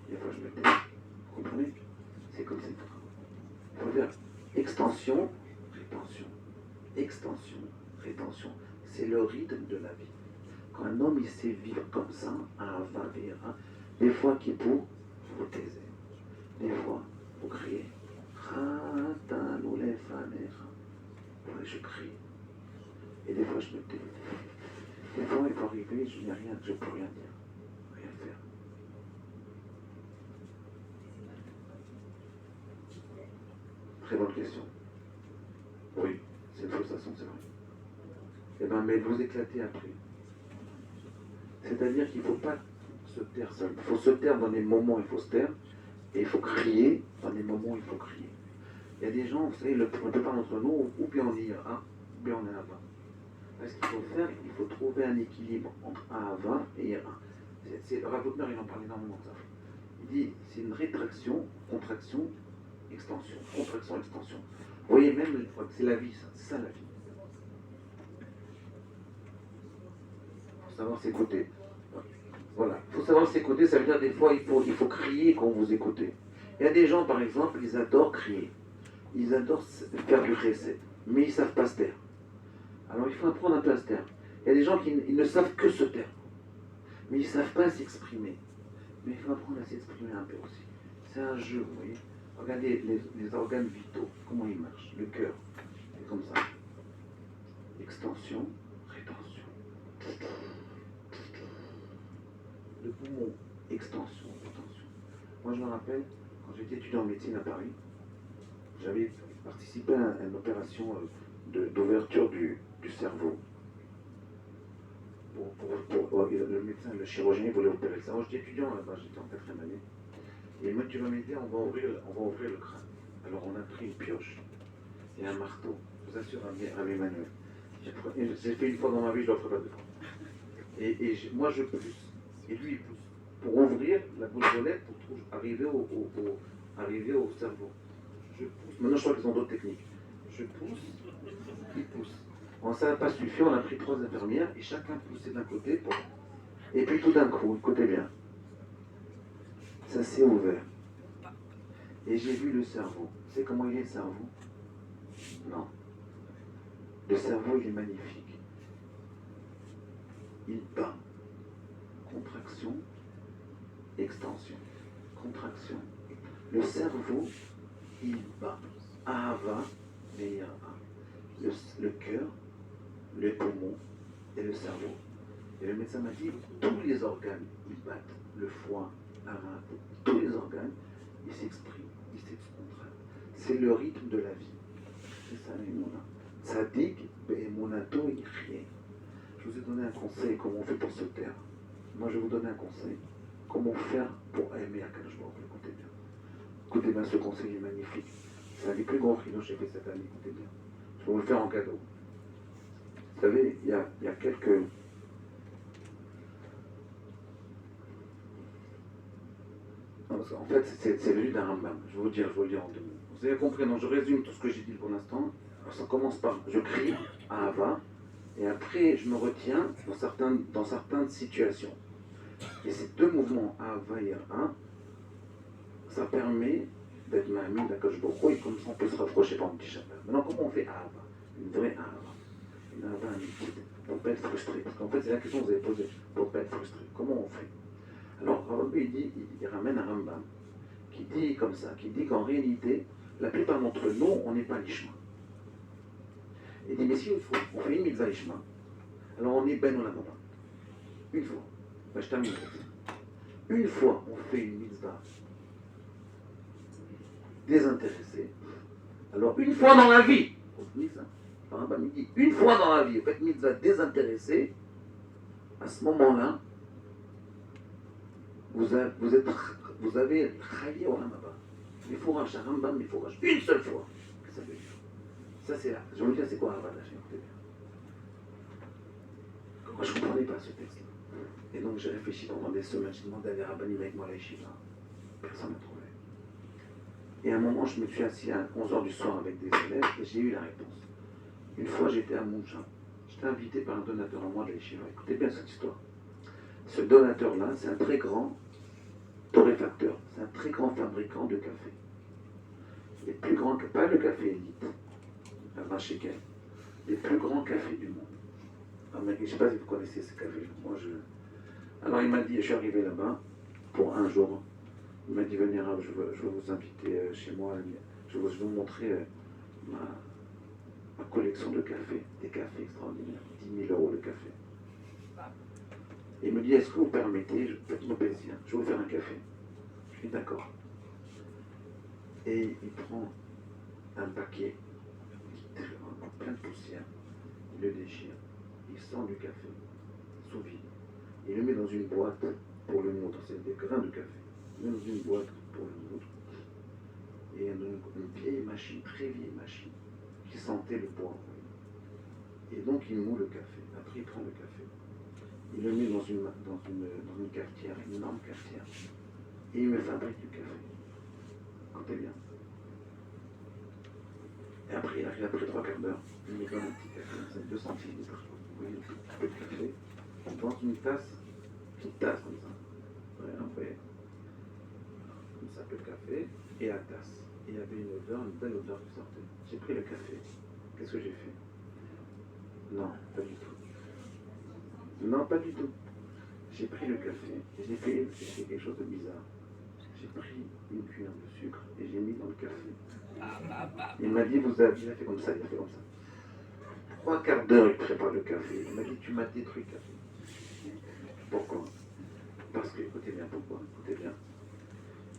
des fois je me tais. Vous comprenez? C'est comme cette phrase. Il faut faire extension, rétention. Extension, rétention. C'est le rythme de la vie. Quand un homme il sait vivre comme ça, un va, des fois qui pour, vous taisez. Des fois, vous criez. Ouais, je crie. Et des fois, je me tais. Des fois, il faut arriver, je n'ai rien, je ne peux rien dire. Rien faire. Très bonne question. Oui, c'est une fausse façon, c'est vrai. Eh bien, mais vous éclatez après. C'est-à-dire qu'il ne faut pas se taire seul. Il faut se taire dans les moments où il faut se taire. Et il faut crier dans les moments où il faut crier. Il y a des gens, vous savez, la plupart d'entre nous, ou bien on est A, ou bien on est Ava. Ce qu'il faut faire, il faut trouver un équilibre entre Ava et Ira. Rav Goldberg, il en parle énormément de ça. Il dit, c'est une rétraction, contraction, extension. Contraction, extension. Vous voyez, même, c'est la vie, ça. C'est ça la vie. Il faut savoir s'écouter. Voilà, il faut savoir s'écouter, ça veut dire des fois il faut crier quand vous écoutez. Il y a des gens par exemple, ils adorent crier, ils adorent faire du recette, mais ils ne savent pas se taire. Alors il faut apprendre un peu à se taire. Il y a des gens qui ne savent que se taire, mais ils ne savent pas s'exprimer. Mais il faut apprendre à s'exprimer un peu aussi. C'est un jeu, vous voyez. Regardez les organes vitaux, comment ils marchent, le cœur, c'est comme ça. Extension, rétention. Le poumon, extension, rétention. Moi, je me rappelle, quand j'étais étudiant en médecine à Paris, j'avais participé à une opération d'ouverture du cerveau. Le médecin, le chirurgien il voulait opérer le cerveau. J'étais étudiant là-bas, j'étais en 4e année. Et il m'a dit, tu vas m'aider, on va ouvrir le crâne. Alors on a pris une pioche et un marteau. Je vous assure, à Emmanuel. J'ai fait une fois dans ma vie, je ne le ferai pas deux fois. Moi je pousse, et lui il pousse. Pour ouvrir la boule de lait, pour arriver au cerveau. Je pousse. Maintenant je crois qu'ils ont d'autres techniques. Je pousse, il pousse. Bon, ça n'a pas suffi, on a pris 3 infirmières et chacun poussait d'un côté. Et puis tout d'un coup, écoutez bien, ça s'est ouvert. Et j'ai vu le cerveau. Vous savez comment il est le cerveau? Non. Le cerveau, il est magnifique. Il bat. Contraction, extension. Contraction. Le cerveau, il bat. Ahava, Meira. Le cœur, les poumons et le cerveau. Et le médecin m'a dit, tous les organes, ils battent. Le foie, la rein, tous les organes, ils s'expriment, ils s'excontractent. C'est le rythme de la vie. C'est ça l'Emouna. Tzadik, be'emunato, yichyeh. Je vous ai donné un conseil, comment on fait pour se taire. Moi, je vais vous donner un conseil. Comment faire pour aimer Akadosh Baruch Hu. Écoutez bien. Écoutez bien, ce conseil est magnifique. C'est un des plus grands chinos que j'ai fait cette année. Écoutez bien. Je vais vous le faire en cadeau. Vous savez, il y a quelques... En fait, c'est venu d'un Rambam. Je vais vous le dire en 2 mots. Vous avez compris, non, je résume tout ce que j'ai dit pour l'instant. Ça commence par, je crie à Ava, et après, je me retiens dans certaines situations. Et ces 2 mouvements, Ava et A, ça permet d'être Mahami, d'Akadosh Baruch Hu, et comme ça, on peut se rapprocher par un petit chapeau. Maintenant, comment on fait Ava? Une vraie Ava. Une Ava liquide, pour ne pas être frustré. Parce qu'en fait, c'est la question que vous avez posée, pour ne pas être frustré. Comment on fait? Alors, Rabbi, il ramène un Rambam qui dit comme ça, qui dit qu'en réalité, la plupart d'entre nous, on n'est pas l'Ishma. Il dit, mais si on fait une mitzvah Ishma, alors on est Ben Olamaba. Une fois. Ben, je termine avec ça. Une fois, on fait une mitzvah désintéressée, alors une fois dans la vie, on dit ça, Rambam dit, une fois dans la vie, vous faites une mitzvah désintéressée, à ce moment-là, vous avez Chaye Olamaba. Il faut racheter un Rambam, il faut racheter une seule fois. Qu'est-ce que ça veut dire? Ça c'est là. Je vais vous dire c'est quoi Haravad Hashem. Moi je ne comprenais pas ce texte-là. Et donc j'ai réfléchi pendant des semaines, j'ai demandé à des rabbinim avec moi à la yeshiva. Personne ne m'a trouvé. Et à un moment je me suis assis à 11h du soir avec des élèves et j'ai eu la réponse. Une fois j'étais à Mouncha. J'étais invité par un donateur à moi de la yeshiva. Écoutez bien cette histoire. Ce donateur-là, c'est un très grand torréfacteur, c'est un très grand fabricant de café. Les plus grands, pas le café élite, à 20 shekels, les plus grands cafés du monde. Je ne sais pas si vous connaissez ce café. Alors il m'a dit, je suis arrivé là-bas pour un jour. Il m'a dit, venez, je veux vous inviter chez moi. Je vais vous montrer ma collection de café, des cafés extraordinaires, 10 000 € le café. Et il me dit, est-ce que vous permettez, faites-moi plaisir, je vais vous faire un café. Je suis d'accord. Et il prend un paquet plein de poussière, il le déchire, il sent du café, sous vide. Il le met dans une boîte pour le moudre, c'est des grains de café. Il le met dans une boîte pour le moudre. Et il y a une vieille machine, très vieille machine, qui sentait le bois. Et donc il moule le café. Après il prend le café. Il le met dans une cafetière, une énorme cafetière. Et il me fabrique du café. Écoutez bien. Et après, il arrive après 3 quarts d'heure. Il me donne un petit café, c'est 2 centilitres. Vous voyez, un petit peu de café. Dans une tasse comme ça. Ouais, après, comme ça, le café et la tasse. Et il y avait une belle odeur qui sortait. J'ai pris le café. Qu'est-ce que j'ai fait? Non, pas du tout. Non, pas du tout. J'ai pris le café et j'ai fait quelque chose de bizarre. J'ai pris une cuillère de sucre et j'ai mis dans le café. Il m'a dit, il a fait comme ça, il a fait comme ça. 3 quarts d'heure, il prépare le café. Il m'a dit, tu m'as détruit le café. Pourquoi? Parce que, écoutez bien, pourquoi? Écoutez bien.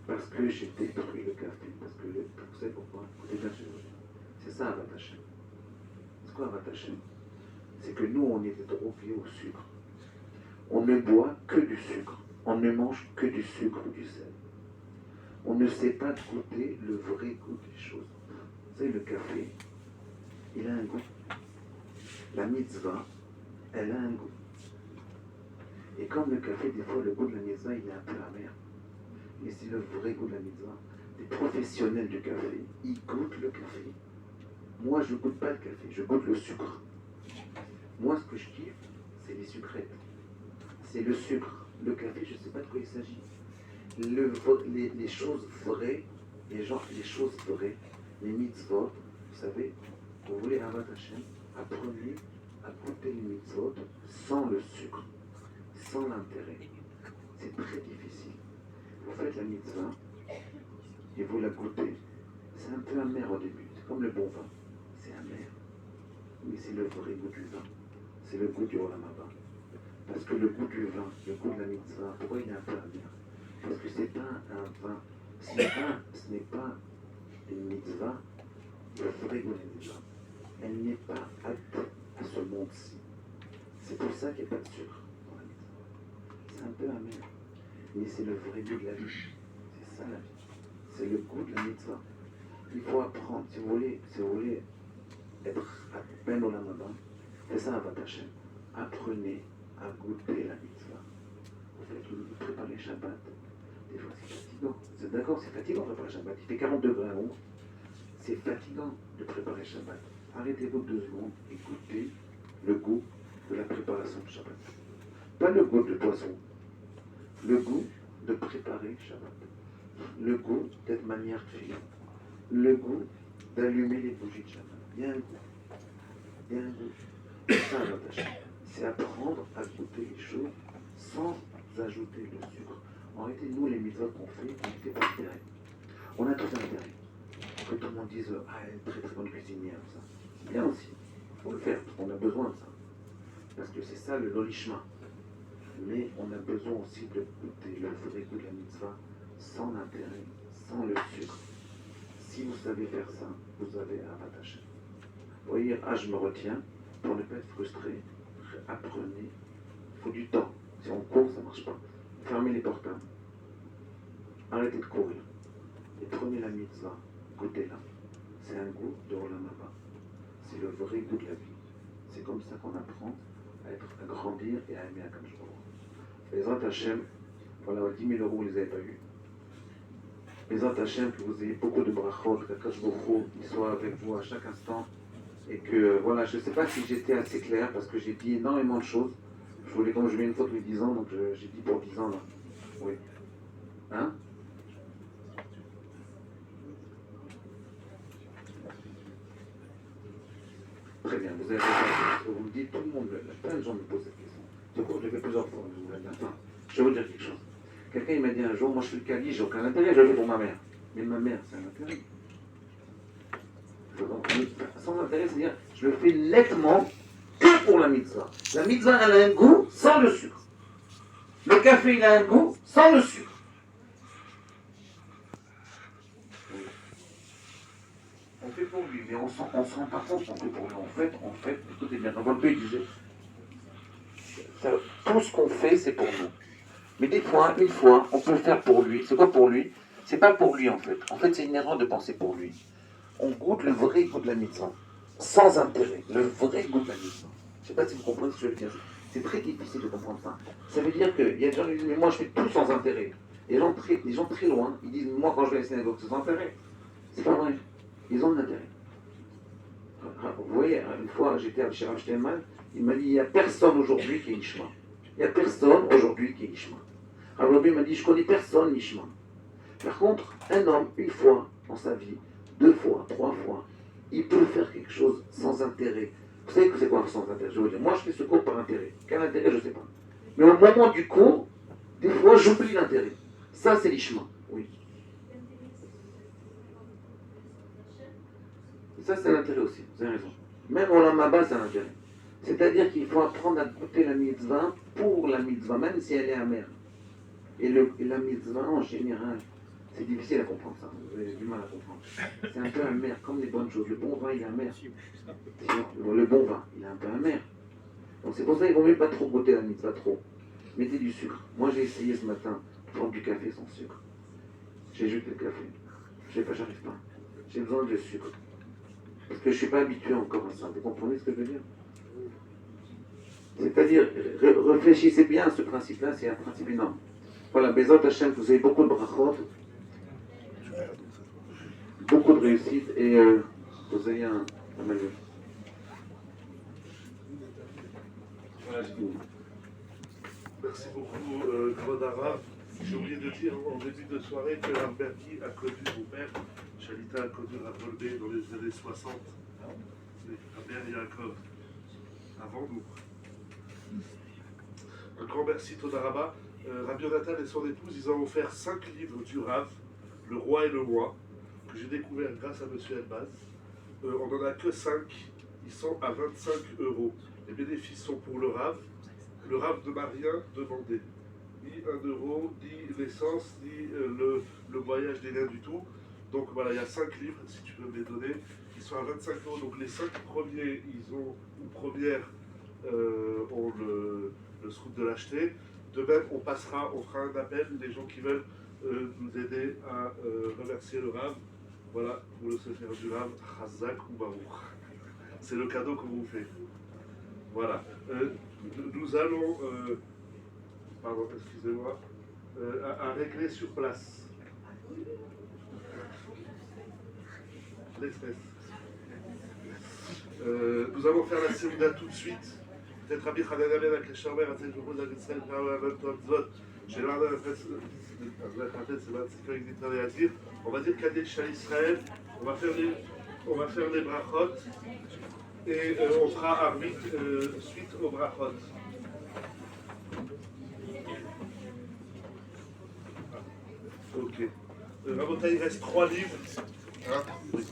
Parce que j'ai détruit le café. Parce que, vous savez pourquoi? Écoutez bien, c'est ça, Haravad Hashem. C'est quoi Haravad Hashem? C'est que nous, on était drogués au sucre. On ne boit que du sucre. On ne mange que du sucre ou du sel. On ne sait pas goûter le vrai goût des choses. Vous savez, le café, il a un goût. La mitzvah, elle a un goût. Et comme le café, des fois, le goût de la mitzvah, il est un peu amer. Mais c'est le vrai goût de la mitzvah. Les professionnels du café, ils goûtent le café. Moi, je ne goûte pas le café, je goûte le sucre. Moi, ce que je kiffe, c'est les sucrètes. C'est le sucre. Le café, je ne sais pas de quoi il s'agit. Les choses vraies, les choses vraies, les mitzvot, vous savez, vous voulez Avat Hashem, apprenez à goûter les mitzvot sans le sucre, sans l'intérêt. C'est très difficile. Vous faites la mitzvah et vous la goûtez. C'est un peu amer au début, c'est comme le bon vin. C'est amer, mais c'est le vrai goût du vin. C'est le goût du Olam Haba. Parce que le goût du vin, le goût de la mitzvah, pourquoi il est un peu amer? Parce que c'est pas un vin, ce n'est pas une mitzvah, le vrai goût de la mitzvah. Elle n'est pas apte à ce monde-ci. C'est pour ça qu'il n'y a pas de sucre dans la mitzvah. C'est un peu amer, mais c'est le vrai goût de la vie. C'est ça la vie. C'est le goût de la mitzvah. Il faut apprendre, si vous voulez être à peine au Lamaba, c'est ça Avat Hashem. Apprenez à goûter la mitzvah. Vous préparez Shabbat. Des fois c'est fatigant. Vous êtes d'accord, c'est fatigant de préparer Shabbat. Il fait 40 degrés à l'ombre. C'est fatigant de préparer Shabbat. Arrêtez-vous 2 secondes et goûtez le goût de la préparation de Shabbat. Pas le goût de poisson. Le goût de préparer Shabbat. Le goût d'être manière de filer. Le goût d'allumer les bougies de Shabbat. Il y a un goût. Il y a un goût. C'est ça, Avat Hashem. C'est apprendre à goûter les choses sans ajouter le sucre. En réalité, nous, les mitzvot qu'on fait, on ne fait pas d'intérêt. On a tout intérêt. Que tout le monde dise « Ah, elle est très très bonne cuisinière », ça. C'est bien aussi. Il faut le faire, parce qu'on a besoin de ça. Parce que c'est ça le lolishma. Mais on a besoin aussi de goûter le vrai goût de la mitzvah sans l'intérêt, sans le sucre. Si vous savez faire ça, vous avez Avat Hashem. Vous voyez, je me retiens, pour ne pas être frustré, apprenez. Il faut du temps. Si on court, ça ne marche pas. Fermez les portables. Arrêtez de courir. Et prenez la mitzvah. Goûtez-la. C'est un goût de Olam Haba. C'est le vrai goût de la vie. C'est comme ça qu'on apprend à grandir et à aimer Akadosh Baruch Hu. Les Zot Hashem, voilà, 10 000 euros, vous ne les avez pas eu. Les Zot Hashem, que vous ayez beaucoup de brachot, qu'Akadosh Baruch Hu, il soit avec vous à chaque instant. Et que, voilà, je ne sais pas si j'étais assez clair, parce que j'ai dit énormément de choses. Je voulais, comme je mets une faute de 10 ans, donc j'ai dit pour 10 ans, là. Oui. Hein? Très bien, vous avez raison. Vous me dites, tout le monde, plein de gens me posent cette question. Du coup, je l'ai fait plusieurs fois. Je vais vous dire quelque chose. Quelqu'un il m'a dit un jour, moi je suis le cali, j'ai aucun intérêt, je le fais pour ma mère. Mais ma mère, c'est un intérêt. Sans intérêt, c'est-à-dire, je le fais nettement que pour la mitzvah. La mitzvah, elle a un goût sans le sucre. Le café, il a un goût sans le sucre. On fait pour lui, mais on ne se rend pas compte qu'on fait pour lui. En fait, écoutez bien, dans votre pays, il disait, tout ce qu'on fait, c'est pour nous. Mais des fois, une fois, on peut le faire pour lui. C'est quoi pour lui? C'est pas pour lui, en fait. En fait, c'est une erreur de penser pour lui. On goûte le vrai goût de la mitzvah, sans intérêt, le vrai goût de la mitzvah. Je ne sais pas si vous comprenez ce que je veux dire. C'est très difficile de comprendre ça. Ça veut dire qu'il y a des gens qui disent, mais moi je fais tout sans intérêt. Les gens très loin, ils disent, moi quand je vais à la synagogue, c'est sans intérêt. C'est pas vrai. Ils ont de l'intérêt. Vous voyez, une fois j'étais chez Rav Steinman, il m'a dit, il n'y a personne aujourd'hui qui est Ishma. Il n'y a personne aujourd'hui qui est Ishma. Rav Lobi m'a dit, je connais personne Ishma. Par contre, un homme, une fois dans sa vie, 2 fois, 3 fois, il peut faire quelque chose sans intérêt. Vous savez que c'est quoi sans intérêt? Je veux dire, moi je fais ce cours par intérêt. Quel intérêt, je ne sais pas. Mais au moment du cours, des fois j'oublie l'intérêt. Ça c'est l'ishma. Oui. Et ça c'est l'intérêt aussi, vous avez raison. Même au lamaba c'est un intérêt. C'est-à-dire qu'il faut apprendre à goûter la mitzvah pour la mitzvah, même si elle est amère. Et la mitzvah en général, c'est difficile à comprendre ça, vous avez du mal à comprendre. C'est un peu amer, comme les bonnes choses. Le bon vin, il est amer. Le bon vin, il est un peu amer. Donc c'est pour ça qu'il ne vaut mieux pas trop goûter la mitzvah trop. Mettez du sucre. Moi, j'ai essayé ce matin de prendre du café sans sucre. J'ai jeté le café. J'arrive pas. J'ai besoin de sucre. Parce que je ne suis pas habitué encore à ça. Vous comprenez ce que je veux dire? C'est-à-dire, réfléchissez bien à ce principe-là, c'est un principe énorme. Voilà, Bezat Hashem, vous avez beaucoup de brachot, beaucoup de réussite et vous avez un malheur. Voilà, j'ai fini. Merci beaucoup, Grand Arabe. J'ai oublié de dire en début de soirée que Ramberti a connu mon père. Shalita a connu Ravolbé dans les années 60. Rabbi Yaakov, avant nous. Un grand merci, Todaraba. Rabbi Yonatan et son épouse, ils ont offert 5 livres du Rav, Le Roi et le Moi, que j'ai découvert grâce à M. Elbaz. On n'en a que 5. Ils sont à 25 €. Les bénéfices sont pour le Rav. Le Rav ne m'a rien demandé. Ni 1 €, ni l'essence, ni le voyage, ni rien du tout. Donc voilà, il y a 5 livres, si tu peux me les donner. Ils sont à 25 €. Donc les 5 premiers, ils ont, ou premières, ont le scoop de l'acheter. De même, on fera un appel, les gens qui veulent nous aider à remercier le Rav. Voilà, pour le Sefer du Rav, Chazak ou Baruch. C'est le cadeau qu'on vous fait. Voilà. Nous allons, pardon, excusez-moi, à régler sur place. Les stress. Nous allons faire la Séouda tout de suite. Peut-être Rabbi Hanan Ben Akeshamer, à cette journée d'Israël, on va dire Kadesh à Israël, on va faire les brachot et on fera arbitre suite aux brachot. Ok. Rabotai, il reste 3 livres. Hein? Oui.